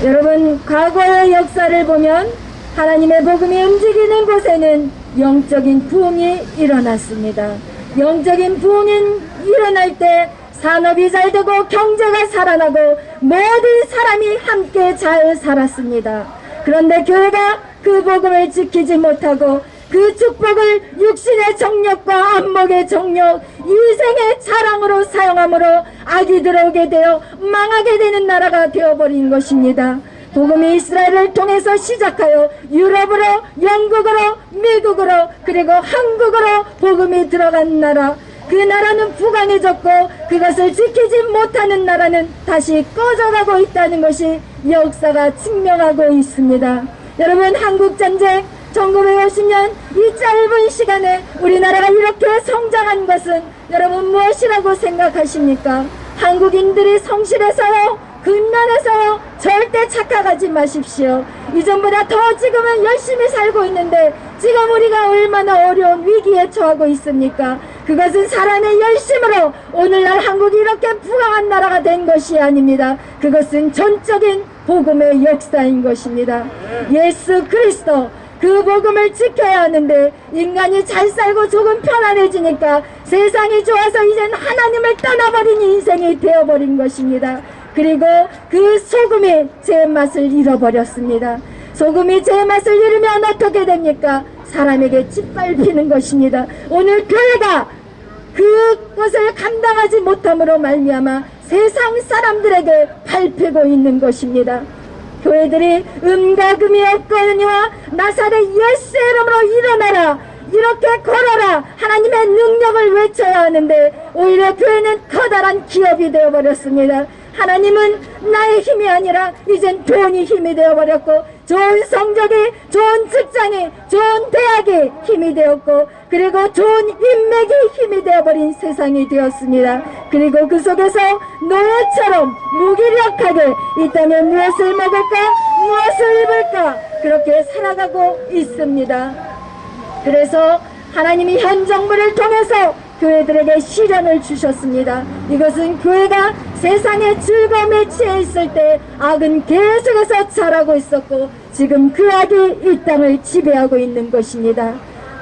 여러분, 과거의 역사를 보면 하나님의 복음이 움직이는 곳에는 영적인 부흥이 일어났습니다. 영적인 부흥이 일어날 때 산업이 잘 되고 경제가 살아나고 모든 사람이 함께 잘 살았습니다. 그런데 교회가 그 복음을 지키지 못하고 그 축복을 육신의 정욕과 안목의 정욕, 이생의 자랑으로 사용함으로 악이 들어오게 되어 망하게 되는 나라가 되어버린 것입니다. 복음이 이스라엘을 통해서 시작하여 유럽으로, 영국으로, 미국으로, 그리고 한국으로 복음이 들어간 나라, 그 나라는 부강해졌고 그것을 지키지 못하는 나라는 다시 꺼져가고 있다는 것이 역사가 증명하고 있습니다. 여러분, 한국전쟁 1950년 이 짧은 시간에 우리나라가 이렇게 성장한 것은 여러분 무엇이라고 생각하십니까? 한국인들이 성실해서요, 근면해서요, 절대 착각하지 마십시오. 이전보다 더 지금은 열심히 살고 있는데 지금 우리가 얼마나 어려운 위기에 처하고 있습니까? 그것은 사람의 열심으로 오늘날 한국이 이렇게 부강한 나라가 된 것이 아닙니다. 그것은 전적인 복음의 역사인 것입니다. 예수 그리스도, 그 복음을 지켜야 하는데 인간이 잘 살고 조금 편안해지니까 세상이 좋아서 이젠 하나님을 떠나버린 인생이 되어버린 것입니다. 그리고 그 소금이 제 맛을 잃어버렸습니다. 소금이 제 맛을 잃으면 어떻게 됩니까? 사람에게 짓밟히는 것입니다. 오늘 교회가 그것을 감당하지 못함으로 말미암아 세상 사람들에게 밟히고 있는 것입니다. 교회들이 음과 금이 없거니와 나사렛 예수의 이름으로 일어나라, 이렇게 걸어라, 하나님의 능력을 외쳐야 하는데 오히려 교회는 커다란 기업이 되어버렸습니다. 하나님은 나의 힘이 아니라 이젠 돈이 힘이 되어버렸고, 좋은 성적이, 좋은 직장이, 좋은 대학이 힘이 되었고, 그리고 좋은 인맥이 힘이 되어버린 세상이 되었습니다. 그리고 그 속에서 노예처럼 무기력하게 이 땅에 무엇을 먹을까, 무엇을 입을까, 그렇게 살아가고 있습니다. 그래서 하나님이 현 정부를 통해서 교회들에게 시련을 주셨습니다. 이것은 교회가 세상의 즐거움에 취해 있을 때 악은 계속해서 자라고 있었고, 지금 그 악이 이 땅을 지배하고 있는 것입니다.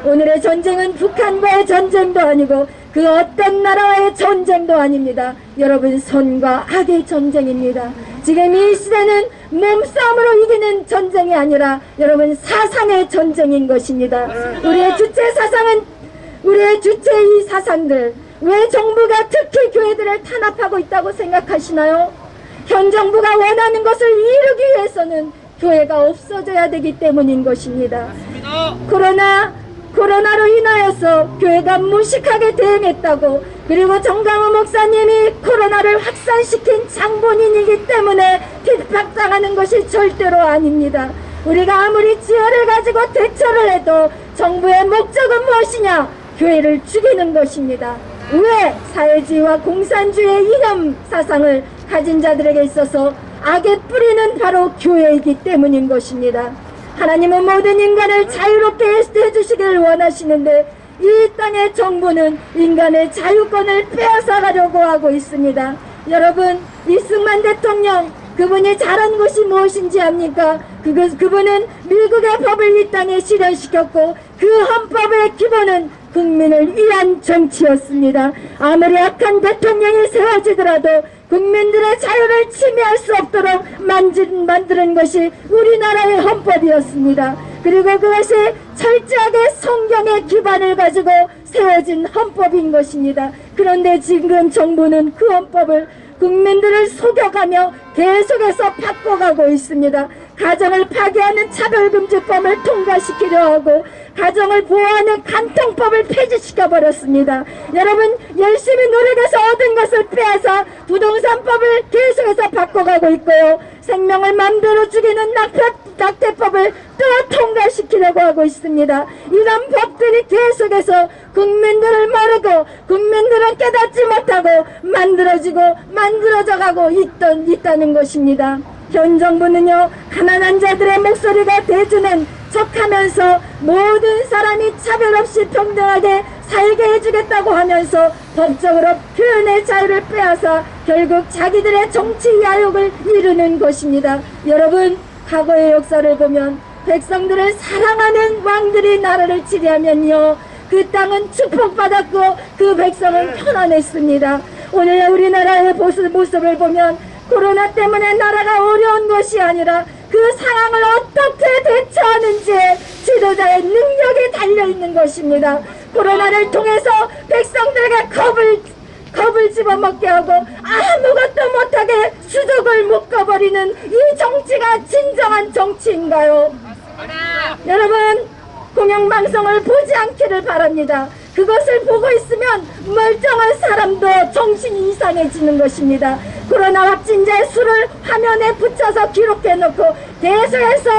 오늘의 전쟁은 북한과의 전쟁도 아니고 그 어떤 나라와의 전쟁도 아닙니다. 여러분, 선과 악의 전쟁입니다. 지금 이 시대는 몸싸움으로 이기는 전쟁이 아니라 여러분, 사상의 전쟁인 것입니다. 우리의 주체 사상은, 우리의 주체 이 사상들, 왜 정부가 특히 교회들을 탄압하고 있다고 생각하시나요? 현 정부가 원하는 것을 이루기 위해서는 교회가 없어져야 되기 때문인 것입니다. 코로나로 인하여서 교회가 무식하게 대응했다고, 그리고 정강훈 목사님이 코로나를 확산시킨 장본인이기 때문에 핍박당하는 것이 절대로 아닙니다. 우리가 아무리 지혜를 가지고 대처를 해도 정부의 목적은 무엇이냐? 교회를 죽이는 것입니다. 왜? 사회주의와 공산주의의 이념 사상을 가진 자들에게 있어서 악의 뿌리는 바로 교회이기 때문인 것입니다. 하나님은 모든 인간을 자유롭게 해주시기를 원하시는데 이 땅의 정부는 인간의 자유권을 빼앗아가려고 하고 있습니다. 여러분, 이승만 대통령, 그분이 잘한 것이 무엇인지 압니까? 그분은 미국의 법을 이 땅에 실현시켰고, 그 헌법의 기본은 국민을 위한 정치였습니다. 아무리 악한 대통령이 세워지더라도 국민들의 자유를 침해할 수 없도록 만드는 것이 우리나라의 헌법이었습니다. 그리고 그것이 철저하게 성경의 기반을 가지고 세워진 헌법인 것입니다. 그런데 지금 정부는 그 헌법을 국민들을 속여가며 계속해서 바꿔가고 있습니다. 가정을 파괴하는 차별금지법을 통과시키려 하고, 가정을 보호하는 간통법을 폐지시켜버렸습니다. 여러분, 열심히 노력해서 얻은 것을 빼앗아 부동산법을 계속해서 바꿔가고 있고요. 생명을 맘대로 죽이는 낙태법을 또 통과시키려고 하고 있습니다. 이런 법들이 계속해서 국민들을 모르고 국민들은 깨닫지 못하고 만들어져가고 있다는 것입니다. 현 정부는요, 가난한 자들의 목소리가 돼주는 척하면서 모든 사람이 차별 없이 평등하게 살게 해주겠다고 하면서 법적으로 표현의 자유를 빼앗아 결국 자기들의 정치 야욕을 이루는 것입니다. 여러분, 과거의 역사를 보면 백성들을 사랑하는 왕들이 나라를 지배하면요, 그 땅은 축복받았고 그 백성은 편안했습니다. 오늘 우리나라의 모습을 보면 코로나 때문에 나라가 어려운 것이 아니라 그 상황을 어떻게 대처하는지 지도자의 능력이 달려있는 것입니다. 코로나를 통해서 백성들에게 겁을 집어먹게 하고 아무것도 못하게 수족을 묶어버리는 이 정치가 진정한 정치인가요? 여러분, 공영방송을 보지 않기를 바랍니다. 그것을 보고 있으면 멀쩡한 사람도 정신이 이상해지는 것입니다. 코로나 확진자의 수를 화면에 붙여서 기록해놓고 계속해서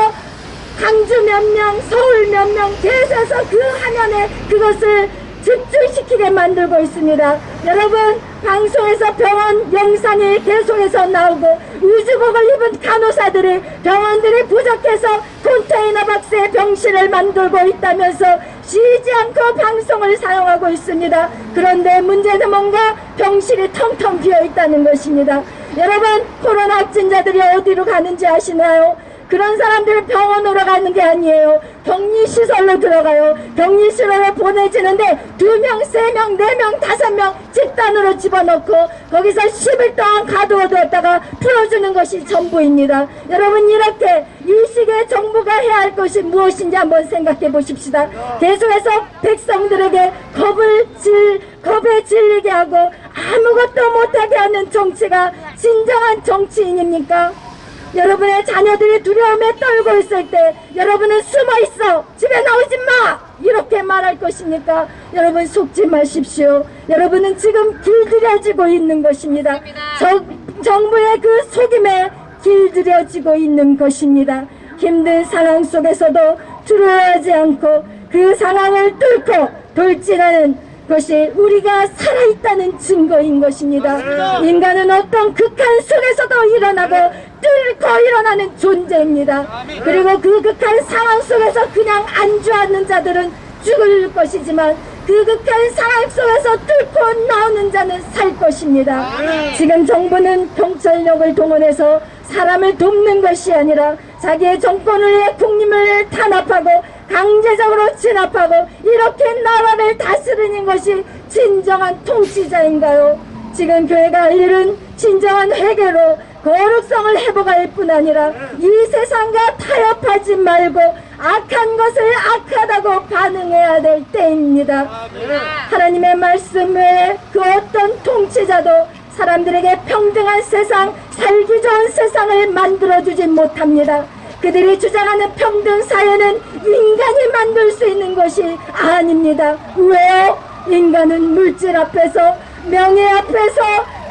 광주 몇 명, 서울 몇 명 계속해서 그 화면에 그것을 집중시키게 만들고 있습니다. 여러분, 방송에서 병원 영상이 계속해서 나오고 우주복을 입은 간호사들이 병원들이 부족해서 컨테이너 박스에 병실을 만들고 있다면서 쉬지 않고 방송을 사용하고 있습니다. 그런데 문제는 뭔가 병실이 텅텅 비어 있다는 것입니다. 여러분, 코로나 확진자들이 어디로 가는지 아시나요? 그런 사람들 병원으로 가는 게 아니에요. 격리시설로 들어가요. 격리시설에 보내지는데 2명, 3명, 4명, 5명 집단으로 집어넣고 거기서 10일 동안 가두어두었다가 풀어주는 것이 전부입니다. 여러분, 이렇게 이 시기에 정부가 해야 할 것이 무엇인지 한번 생각해 보십시다. 계속해서 백성들에게 겁에 질리게 하고 아무것도 못하게 하는 정치가 진정한 정치인입니까? 여러분의 자녀들이 두려움에 떨고 있을 때 여러분은 숨어 있어, 집에 나오지 마, 이렇게 말할 것입니까? 여러분, 속지 마십시오. 여러분은 지금 길들여지고 있는 것입니다. 정부의 그 속임에 길들여지고 있는 것입니다. 힘든 상황 속에서도 두려워하지 않고 그 상황을 뚫고 돌진하는 것이 우리가 살아있다는 증거인 것입니다. 인간은 어떤 극한 속에서도 일어나고 뚫고 일어나는 존재입니다. 그리고 그 극한 상황 속에서 그냥 안주하는 자들은 죽을 것이지만 그 극한 상황 속에서 뚫고 나오는 자는 살 것입니다. 지금 정부는 경찰력을 동원해서 사람을 돕는 것이 아니라 자기의 정권을 위해 국민을 탄압하고 강제적으로 진압하고 이렇게 나라를 다스리는 것이 진정한 통치자인가요? 지금 교회가 할 일은 진정한 회개로 거룩성을 회복할 뿐 아니라 이 세상과 타협하지 말고 악한 것을 악하다고 반응해야 될 때입니다. 하나님의 말씀 외에 그 어떤 통치자도 사람들에게 평등한 세상, 살기 좋은 세상을 만들어주지 못합니다. 그들이 주장하는 평등 사회는 인간이 만들 수 있는 것이 아닙니다. 왜요? 인간은 물질 앞에서, 명예 앞에서,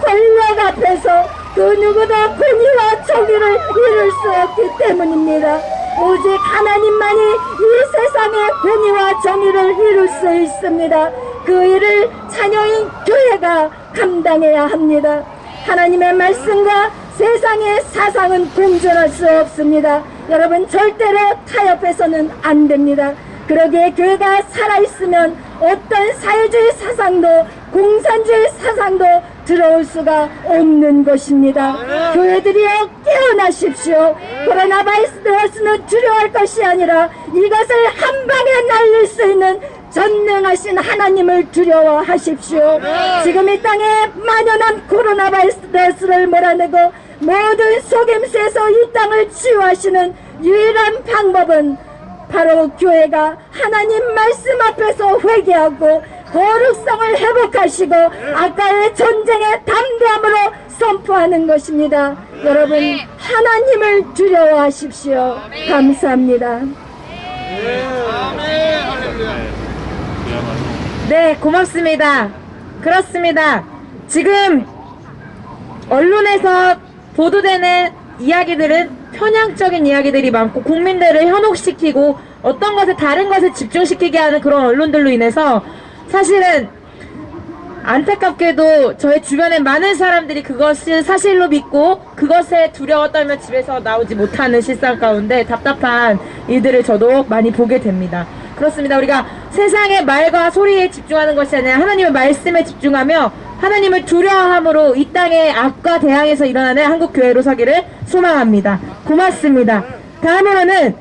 권력 앞에서 그 누구도 권위와 정의를 이룰 수 없기 때문입니다. 오직 하나님만이 이 세상의 권위와 정의를 이룰 수 있습니다. 그 일을 자녀인 교회가 감당해야 합니다. 하나님의 말씀과 세상의 사상은 공존할 수 없습니다. 여러분, 절대로 타협해서는 안 됩니다. 그러기에 교회가 살아있으면 어떤 사회주의 사상도 공산주의 사상도 들어올 수가 없는 것입니다. 교회들이여, 깨어나십시오. 코로나 바이러스는 두려워할 것이 아니라 이것을 한 방에 날릴 수 있는 전능하신 하나님을 두려워하십시오. 지금 이 땅에 만연한 코로나 바이러스를 몰아내고 모든 속임수에서 이 땅을 치유하시는 유일한 방법은 바로 교회가 하나님 말씀 앞에서 회개하고 거룩성을 회복하시고 아까의 전쟁의 담대함으로 선포하는 것입니다. 여러분, 하나님을 두려워하십시오. 감사합니다. 네, 고맙습니다. 그렇습니다. 지금 언론에서 보도되는 이야기들은 편향적인 이야기들이 많고 국민들을 현혹시키고 어떤 것에 다른 것에 집중시키게 하는 그런 언론들로 인해서 사실은 안타깝게도 저의 주변에 많은 사람들이 그것을 사실로 믿고 그것에 두려워 떨며 집에서 나오지 못하는 실상 가운데 답답한 일들을 저도 많이 보게 됩니다. 그렇습니다. 우리가 세상의 말과 소리에 집중하는 것이 아니라 하나님의 말씀에 집중하며 하나님을 두려워함으로 이 땅의 악과 대항해서 일어나는 한국교회로 서기를 소망합니다. 고맙습니다. 다음으로는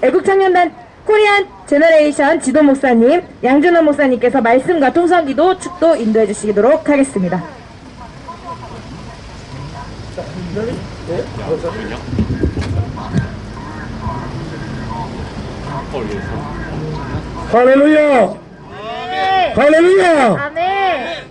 애국청년단 코리안 제너레이션 지도 목사님 양준호 목사님께서 말씀과 통성기도 축도 인도해 주시도록 하겠습니다. 할렐루야! 할렐루야! 아멘.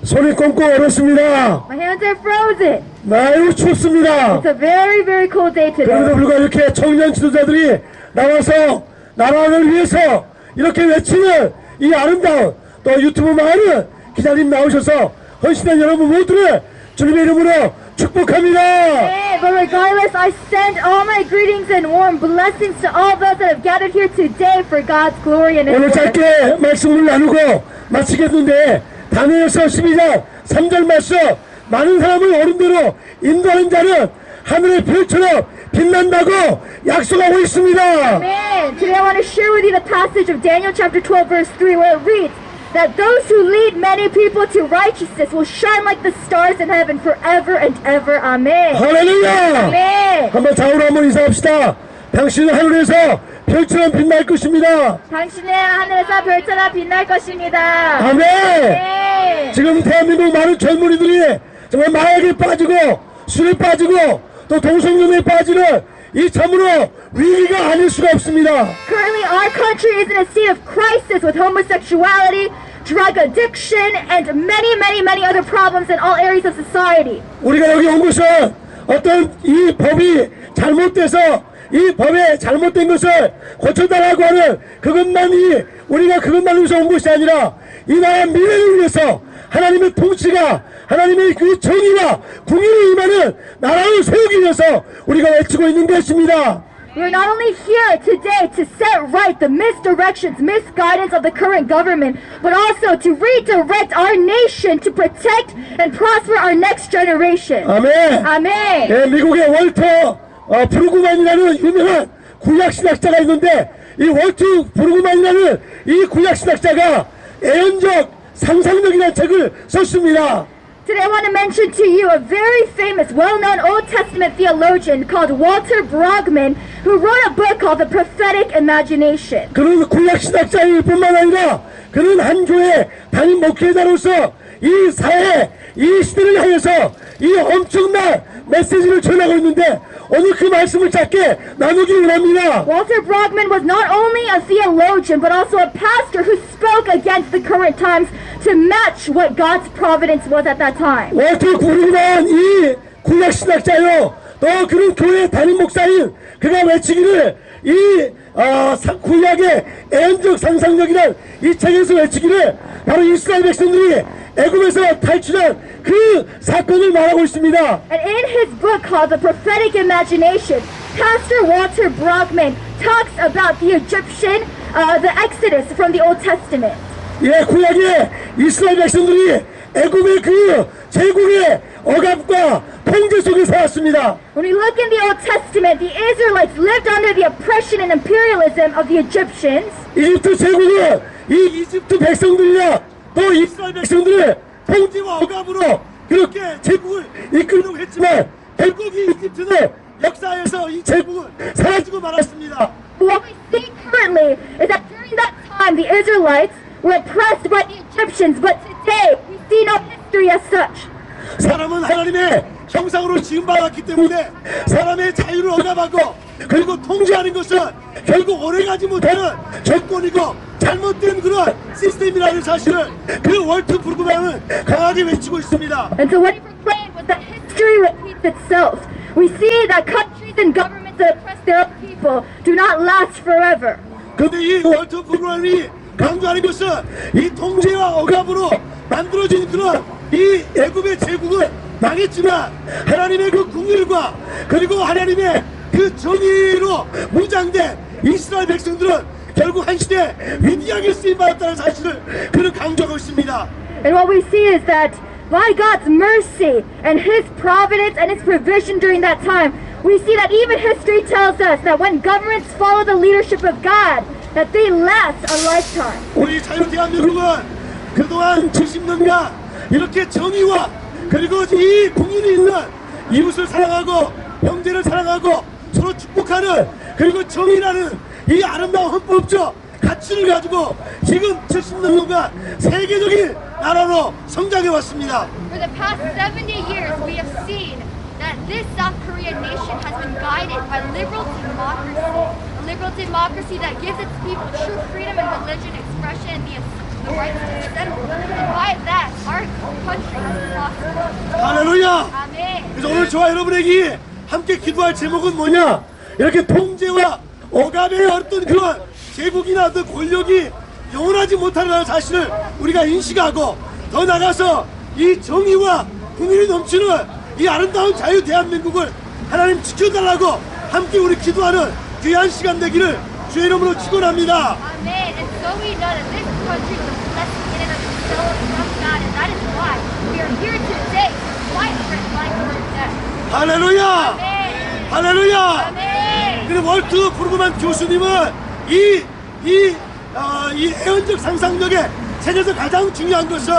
손이 꽁꽁 얼었습니다. My hands are frozen. 매우 춥습니다. It's a very, very cold day today. 그럼에도 불구하고 이렇게 청년 지도자들이 나와서 나라를 위해서 이렇게 외치는 이 아름다운 또 유튜브 많은 기자님 나오셔서 헌신한 여러분 모두를 주님의 이름으로 축복합니다. Hey, but regardless, I send all my greetings and warm blessings to all those that have gathered here today for God's glory and His 오늘 word. 짧게 말씀을 나누고 마치겠는데 다니엘서 12장 3절 말씀 많은 사람을 옳은대로 인도하는 자는 하늘의 별처럼 빛난다고 약속하고 있습니다. Amen. Today I want to share with you the passage of Daniel chapter 12 verse 3 where it reads that those who lead many people to righteousness will shine like the stars in heaven forever and ever. Amen. 할렐루야. Amen. 한번 좌우로 한번 인사합시다. 당신은 하늘에서 별처럼 빛날 것입니다. 당신의 하늘에서 별처럼 빛날 것입니다. 아멘. 네. 지금 대한민국 많은 젊은이들이 정말 마약에 빠지고 술에 빠지고 또 동성연애에 빠지는 이 참으로 위기가 아닐 수가 없습니다. Currently, our country is in a state of crisis with homosexuality, drug addiction, and many other problems in all areas of society. 우리가 여기 온 것은 어떤 이 법이 잘못돼서 이 법에 잘못된 것을 고쳐달라고 하는 그것만이 우리가 그것만 위해서 온 것이 아니라 이 나라 미래를 위해서 하나님의 통치가 하나님의 그 정의와 궁의를 임하는 나라를 세우기 위해서 우리가 외치고 있는 것입니다. We're not only here today to set right the misdirections, misguidance of the current government, but also to redirect our nation to protect and prosper our next generation. 아멘. Amen. 예, 미국의 월터 브루그만이라는 유명한 구약신학자가 있는데 이 월터 브루그만이라는 이 구약신학자가 애연적 상상력이라는 책을 썼습니다. Today I want to mention to you a very famous, well-known Old Testament theologian called Walter Brueggemann, who wrote a book called The Prophetic Imagination. 그는 구약신학자일 뿐만 아니라 그는 한 교회 담임 목회자로서 이 사회, 이 시대를 향해서 이 엄청난 메시지를 전하고 있는데 오늘 그 말씀을 짧게 나누기 원합니다. Walter Brueggemann was not only a theologian, but also a pastor who spoke against the current times to match what God's providence was at that time. 월터 브루그만 이 구약신학자요 또 그는 교회 담임 목사인 그가 외치기를 이 구약의 애연적 상상력이란 이 책에서 외치기를 바로 이스라엘 백성들이 애굽에서 탈출한 그 사건을 말하고 있습니다. And in his book called The Prophetic Imagination, Pastor Walter Brueggemann talks about the the Exodus from the Old Testament. 예, 구약의 이스라엘 백성들이 애굽의 그 제국의 억압과 통제 속에 살았습니다. When we look in the Old Testament, the Israelites lived under the oppression and imperialism of the Egyptians. 이집트 제국은 이 이집트 백성들이나 또 이스라엘 백성들을 통제와 억압으로 그렇게 제국을 이끌려고 했지만 결국 이 이집트는 역사에서 이 제국은 사라지고 말았습니다. What we see currently is that during that time the Israelites were oppressed by the Egyptians, but today we see no history as such. 사람은 하나님의 형상으로 지음받았기 때문에 사람의 자유를 억압하고 그리고 통제하는 것은 결국 오래가지 못하는 정권이고 잘못된 그런 시스템이라는 사실을 그 월트 브루그만은 강하게 외치고 있습니다. And so what he proclaimed was that history repeats itself. We see that countries and governments that oppress their own people do not last forever. 그런데 이 월트 브루그만이 강조하는 것은 이 통제와 억압으로 만들어진 그런 이 애굽의 제국은 망했지만 하나님의 그 궁율과 그리고 하나님의 그 정의로 무장된 이스라엘 백성들은 결국 한 시대 위대하게 쓰임받았다는 사실을 그는 강조하고 있습니다. And what we see is that by God's mercy and His providence and His provision during that time, we see that even history tells us that when governments follow the leadership of God, that they last a lifetime. 우리 자유 대한민국은 그동안 70년간 이렇게 정의와 그리고 이 공의를 있는 이웃을 사랑하고 형제를 사랑하고 서로 축복하는 그리고 정의라는 이 아름다운 헌법적 가치를 가지고 지금 70년 동안 세계적인 나라로 성장해 왔습니다. For the past 70 years, we have seen that this South Korean nation has been guided by liberal democracy. A liberal democracy that gives its people true freedom in religion, expression, and the right to assemble. And by that, our country has prospered. 할렐루야! Amen. 그래서 오늘 저와 여러분에게 함께 기도할 제목은 뭐냐? 이렇게 통제와 억압의 어떤 그런 제국이나 어떤 권력이 영원하지 못하는 사실을 우리가 인식하고 더 나가서 이 정의와 공의를 넘치는 이 아름다운 자유 대한민국을 하나님 지켜달라고 함께 우리 기도하는 귀한 시간 되기를 주의 이름으로 축원합니다. Amen. And so we know that this country is a blessing in and of itself from God, and that is why we are here today to fight for its life and death. 할렐루야! Amen. 할렐루야! Amen. 그리고 월트 브루그만 교수님은 이 애언적 상상력의 책에서 가장 중요한 것은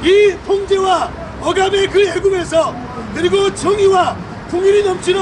이 통제와 억압의 그 애굽에서 그리고 정의와 궁율이 넘치는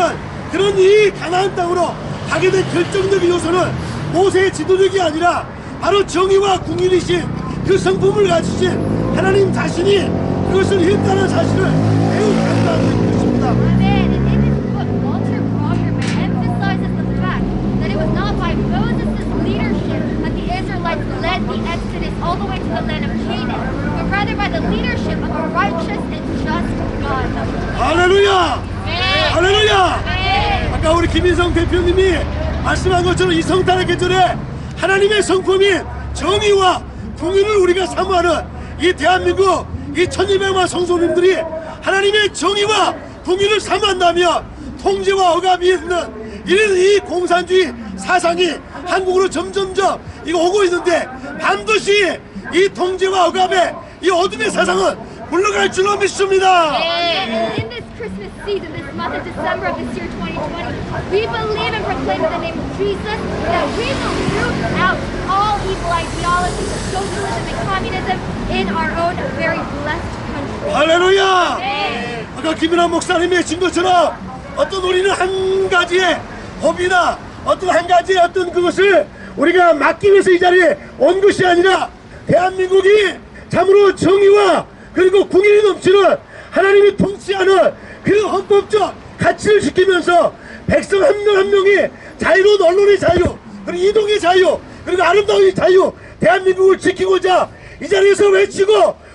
그런 이 가나안 땅으로 하게 된 결정적인 요소는 모세의 지도력이 아니라 바로 정의와 궁일이신 그 성품을 가지신 하나님 자신이 그것을 했다는 사실을 매우 간단하게 것입니다. Amen. And in this book, Walter Brueggemann emphasizes the fact that it was not by Moses' leadership that the Israelites led the Exodus all the way to the land of Canaan, but rather by the leadership of a righteous and just God. 할렐루야! Amen. 할렐루야! Amen. 아까 우리 김인성 대표님이 말씀한 것처럼 이 성탄의 계절에 하나님의 성품인 정의와 궁유를 우리가 사모하는 이 대한민국 이 1200만 성도님들이 하나님의 정의와 궁유를 사모한다면 통제와 억압이 있는 이 공산주의 사상이 한국으로 점점점 이거 오고 있는데 반드시 이 통제와 억압의 이 어둠의 사상은 물러갈 줄로 믿습니다. And in this Christmas season, this month of December of this year 2020, we believe and proclaim in the name of Jesus that we will root out all evil ideologies of socialism and communism in our own very blessed country. 할렐루야! Amen. 아까 김윤환 목사님이 진 것처럼 어떤 우리는 한 가지의 법이나 어떤 한 가지의 어떤 그것을 우리가 막기 위해서 이 자리에 온 것이 아니라 대한민국이 참으로 정의와 그리고 궁일이 넘치는 하나님이 통치하는 그 헌법적 가치를 지키면서 백성 한 명 한 명이 자유로운 언론의 자유 그리고 이동의 자유 그리고 아름다운 자유 대한민국을 지키고자 이 자리에서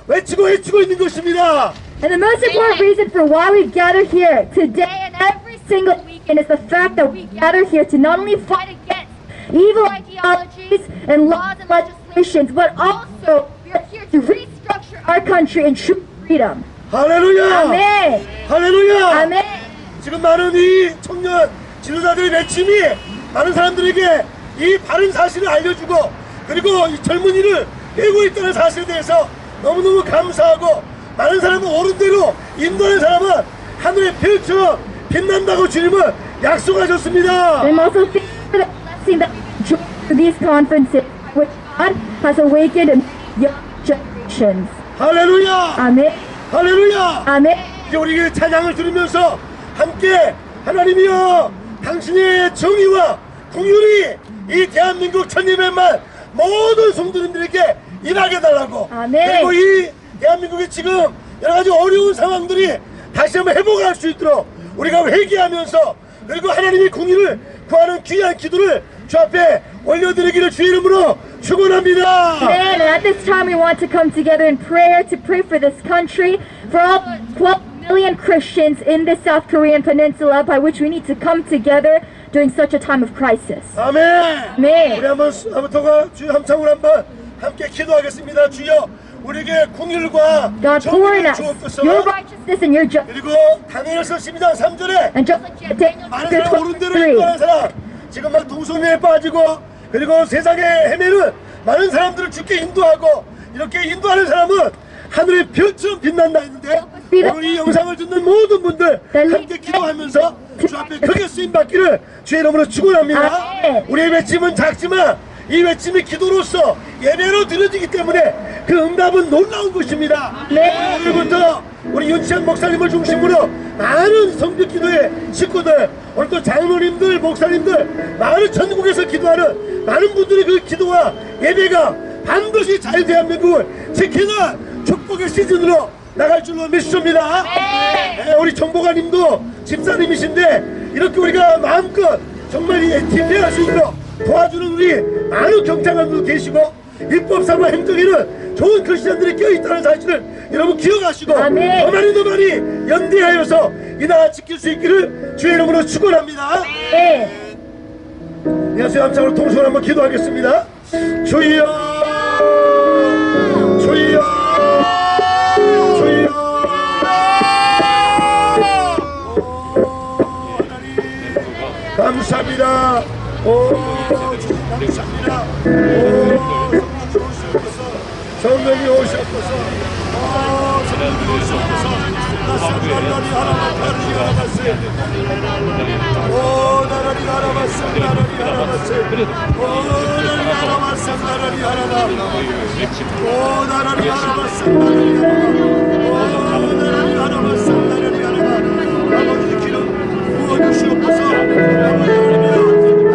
외치고 있는 것입니다. And the most important reason for why we gather here today and every single weekend is the fact that we gather here to not only fight against evil ideologies and laws and legislations, but also we are here to restructure our country in true freedom. 할렐루야! Amen. 할렐루야! Amen. 지금 많은 이 청년 지도자들의 외침이 많은 사람들에게 이 바른 사실을 알려주고 그리고 이 젊은이를 깨고 있다는 사실에 대해서 너무너무 감사하고 많은 사람은 옳은 대로 인도하는 사람은 하늘의 별처럼 빛난다고 주님은 약속하셨습니다. I'm also thankful for the blessing that we enjoy through these conferences, which God has awakened in young generations. 할렐루야! Amen. 할렐루야! Amen. 이제 우리 찬양을 들으면서 함께 하나님이여 당신의 정의와 궁율이 이 대한민국 1200만 모든 성도님들에게 일하게 달라고 아멘. 그리고 이 대한민국의 지금 여러 가지 어려운 상황들이 다시 한번 회복할 수 있도록 우리가 회개하면서 그리고 하나님의 궁율을 구하는 귀한 기도를 주 앞에 올려드리기를 주의 이름으로 축원합니다. Amen. And at this time, we want to come together in prayer to pray for this country, for all 12 million Christians in the South Korean peninsula, by which we need to come together during such a time of crisis. 아멘. 아멘. 우리 한번 주여 함창을 한번 함께 기도하겠습니다. 주여 우리에게 궁율과 God, pour in 정의를 us 주옵소서. your righteousness and your justice. 그리고 다니엘서 12장 3절에 And just like Daniel 많은 chapter 사람 오른 대로 23, 인도하는 사람 지금 막 동성애에 빠지고 그리고 세상에 헤매는 많은 사람들을 주께 인도하고 이렇게 인도하는 사람은 하늘의 별처럼 빛난다 했는데 오늘 이 영상을 듣는 모든 분들 함께 기도하면서 주 앞에 크게 쓰임받기를 주의 이름으로 축원합니다. 우리의 외침은 작지만 이 외침이 기도로서 예배로 들려지기 때문에 그 응답은 놀라운 것입니다. 오늘부터 우리 윤치한 목사님을 중심으로 많은 성벽기도의 식구들 오늘 또 장로님들 목사님들 많은 전국에서 기도하는 많은 분들의 그 기도와 예배가 반드시 자유대한민국을 지키는 축복의 시즌으로 나갈 줄로 믿습니다. 우리 정보관님도 집사님이신데 이렇게 우리가 마음껏 정말 집회할 수 있도록 도와주는 우리 많은 경찰관도 계시고 입법사과 행정에는 좋은 크리스천들이 껴있다는 사실을 여러분 기억하시고 더 많이 연대하여서 이 나라 지킬 수 있기를 주의 이름으로 축원합니다. 예수 함창으로 통성을 한번 기도하겠습니다. 주여 주여 주여 감사합니다. 주님 감사합니다. 성령이 오셨소서. 성령이 오셨소서. 나사나리 하나마카리 하나마세. 나라리 하나마세. 나라리 하나마세. 나라리 하나마세. 나라리 하나마. 나라리 하나마세. 나라리 하나마세. 나라리 하나마. 아버지 기름 부어주시옵소서. 아버지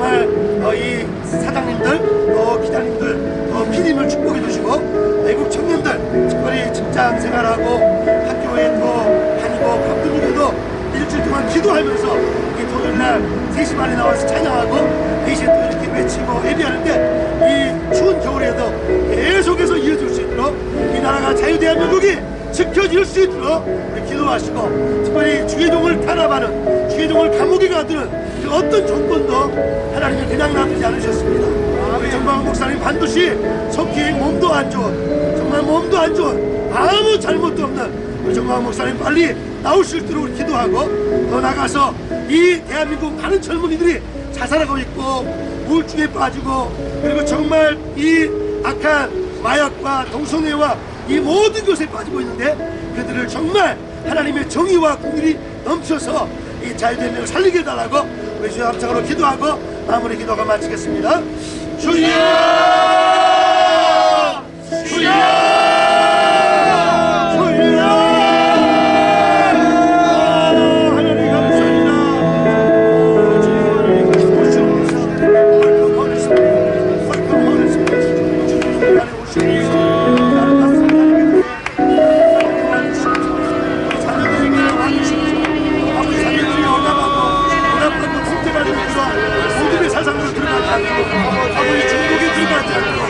정말 이 사장님들, 기자님들, PD님을 축복해 주시고 외국 청년들, 특별히 직장 생활하고 학교에 또 다니고 바쁜 중에도 일주일 동안 기도하면서 이 토요일날 3시 반에 나와서 찬양하고 4시에 또 이렇게 외치고 예배하는데 이 추운 겨울에도 계속해서 이어질 수 있도록 이 나라가 자유대한민국이 지켜질 수 있도록 우리 기도하시고, 특별히 주의종을 탄압하는, 주의종을 감옥에 가두는 그 어떤 조건도 하나님이 그냥 놔두지 않으셨습니다. 우리 정광훈 목사님 반드시 속히 몸도 안 좋은, 정말 몸도 안 좋은, 아무 잘못도 없는 우리 정광훈 목사님 빨리 나올 수 있도록 우리 기도하고, 더 나가서 이 대한민국 많은 젊은이들이 자살하고 있고 우울증에 빠지고, 그리고 정말 이 악한 마약과 동성애와 이 모든 것에 빠지고 있는데 그들을 정말 하나님의 정의와 공의이 넘쳐서 이 자유대한민국을 살리게 해달라고 우리 주여 합창으로 기도하고 마무리 기도가 마치겠습니다. 주여! 주여! 주여! 하나님 감사합니다. 주님 오시옵소서. 헐컥 거리십니다. 헐컥 거리십니다. 주님 안에 오시옵소서. 사상으로 들어가지 않고 아버지 중국에 들어가지 않고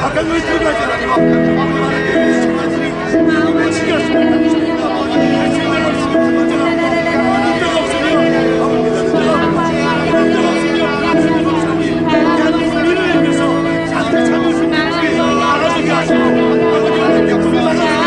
박강을 들어가지 않고 많은 청년들이 지켰습니다. 문제가 없으면 문제가 없으면 목사님 대한민국 미래를 위해서 자신의 참을 수 있는 분이 알아주게 하시고 아버지가 함께 꿈을 막아주시고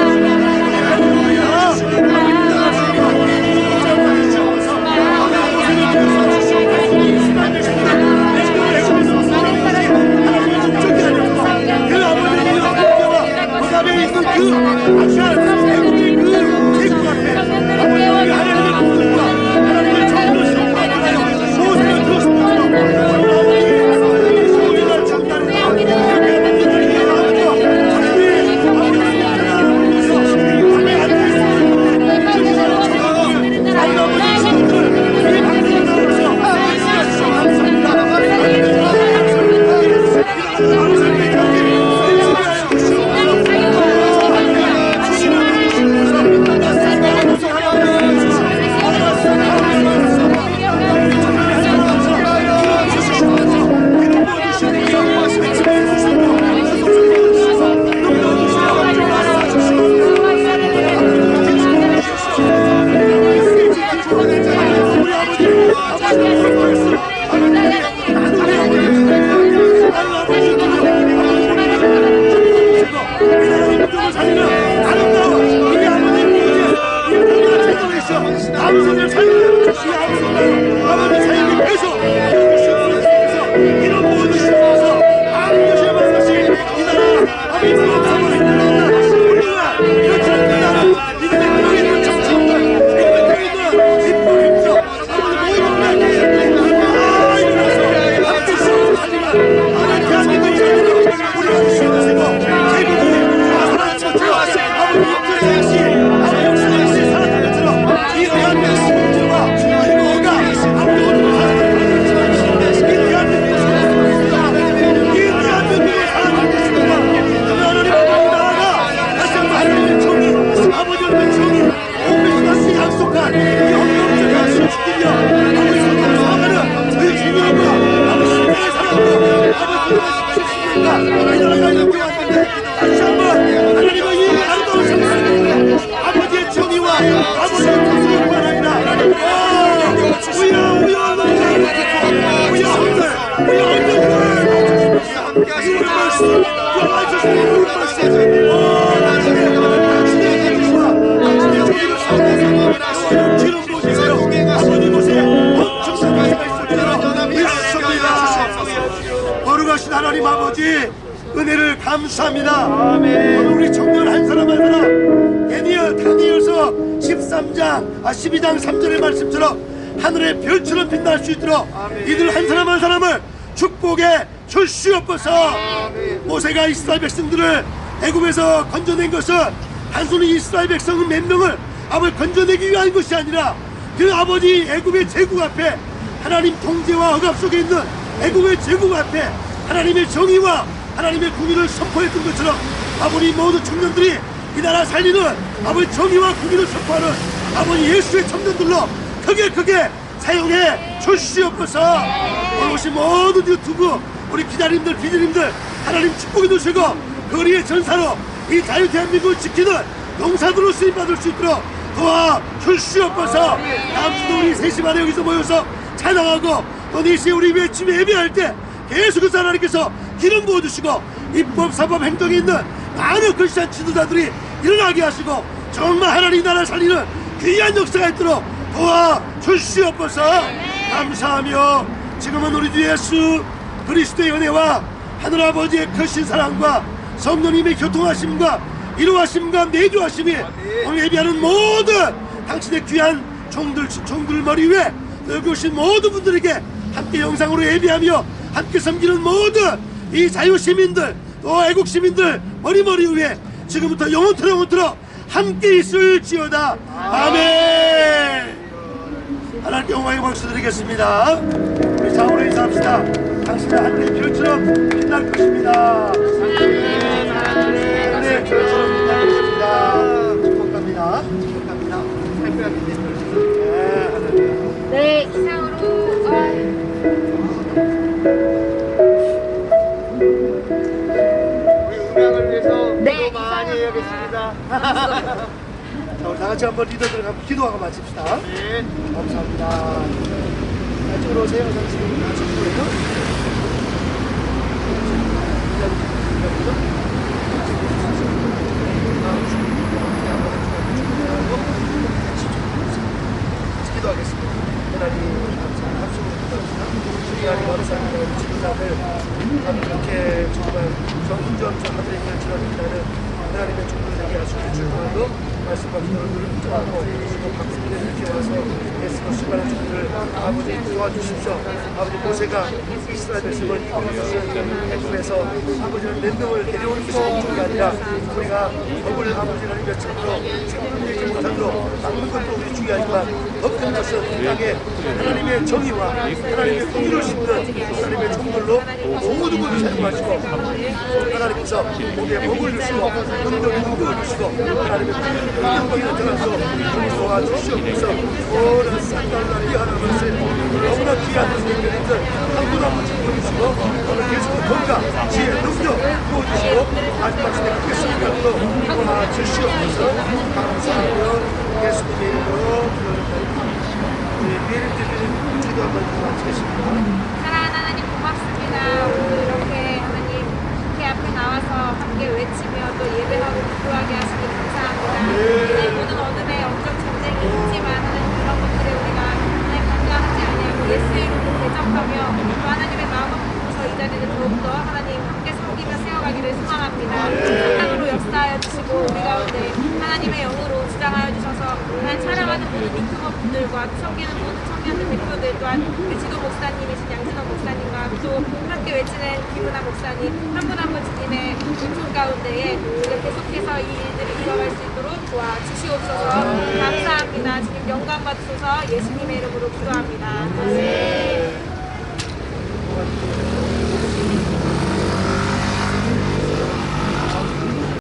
거룩하신 하나님 아버지 은혜를 감사합니다. 오늘 우리 청년 한 사람 한 사람 다니엘서 12장 3절의 말씀처럼 하늘의 별처럼 빛날 수 있도록 이들 한 사람 한 사람을 축복해 주시옵소서. 모세가 이스라엘 백성들을 애굽에서 건져낸 것은 단순히 이스라엘 백성 몇 명을 아버지 건져내기 위한 것이 아니라 그 아버지 애굽의 제국 앞에 하나님 통제와 억압 속에 있는 애국의 제국 앞에 하나님의 정의와 하나님의 국위를 선포했던 것처럼 아버지 모든 청년들이 이 나라 살리는 아버지 정의와 국위를 선포하는 아버지 예수의 청년들로 크게 사용해 주시옵소서. 오늘 오신 모든 유튜브 우리 기자님들 비디님들 하나님 축복해 주시고 거리의 전사로 이 자유 대한민국을 지키는 용사들로 쓰임받을 수 있도록 도와주시옵소서. 다음 주도 우리 3시 반에 여기서 모여서 찬양하고 또 4시에 우리 외침에 예배할 때 계속해서 하나님께서 기름 부어주시고 입법 사법 행동에 있는 많은 크리스찬 지도자들이 일어나게 하시고 정말 하나님 나라 살리는 귀한 역사가 있도록 도와주시옵소서. 감사하며 지금은 우리 주 예수 그리스도의 은혜와 하늘아버지의 크신 사랑과 성령님의 교통하심과 이루하심과 내주하심이 오늘 예배하는 모든 당신의 귀한 종들 머리 위에 여기 오신 모든 분들에게 함께 영상으로 예배하며 함께 섬기는 모든 이 자유시민들 또 애국시민들 머리 위에 지금부터 영원토록 함께 있을지어다. 아멘. 하나님께 영광의 박수 드리겠습니다. 우리 자우로 인사합시다. 당신의 하늘의 별처럼 빛날 것입니다. 하늘의 별처럼 빛날 것입니다. 축복합니다. 네, 이상으로 우리 음악을 위해서 네, 기도 많이 해야겠습니다. 자, 우리 다 같이 한번 리더들 한번 기도하고 마칩시다. 네. 감사합니다. 이쪽으로 오세요. 지금 같이 기도해요. 기도하겠습니다. 하나님 감사합니다. 합심으로 기도합시다. 주님 하나님 어르신들 지도자들 이렇게 정말 전운전 하늘의 별처럼 빛나는 하나님의 종들에게 하시고 주님도 말씀과 기도를 붙잡고 박수를 이렇게 와서 예수로 수많은 종들을 아버지 도와주십시오. 아버지 모세가 이스라엘 백성을 이끌어주시는 애굽에서 아버지는 랜덤을 데려오는 것이 목적이 아니라 우리가 법을 아버지 하나님 몇천으로 생존되지 못하도록 막는 것도 우리 중요하지만 더 큰 것은 이 땅에 하나님의 정의와 하나님의 공의를 심는 하나님의 종들로 모든 것을 사용하시고 하나님께서 우리의 복을 주시고 능력을 주시고 하나님의 능력을 들어서 도와주시옵소서. 오늘 쌍달날이 하나님을 너무나 귀한 선생님들 한 분 한 분 지켜주시고 오늘 계속 건강, 지혜, 능력 부어주시고 마지막 시대 크겠습니다. 또 도와주시옵소서. 감사하며 예수님의 이름으로 우리 미래들을 기도 한번 마치겠습니다. 사랑하는 하나님 고맙습니다. 오늘 이렇게 하나님 교회 앞에 나와서 함께 외치며 또 예배하고 기도하게 하시니 감사합니다. 이 모든 어둠에 영적 전쟁이 있지만 하나님 그런 것들에 우리가 하나님 감당하지 아니하고 예수의 이름으로 대적하며 또 하나님의 마음을 품고서 이 자리를 더욱더 하나님 함께 섬기며 세워가기를 소망합니다. 사랑으로 역사하여 주시고 우리 가운데 하나님의 영으로 주장하여 주셔서 하나님 사랑하는 모든 유튜버 분들과 섬기는 모든 청년들 대표들 또한 우리 지도 목사님이신 양진호 목사님과 또 함께 외치는 김은아 목사님 한 분 한 분 주님의 은총 가운데에 우리가 계속해서 이 일들을 이뤄갈 수 있도록 도와주시옵소서. 감사합니다. 주님 영광 받으소서. 예수님의 이름으로 기도합니다. 네.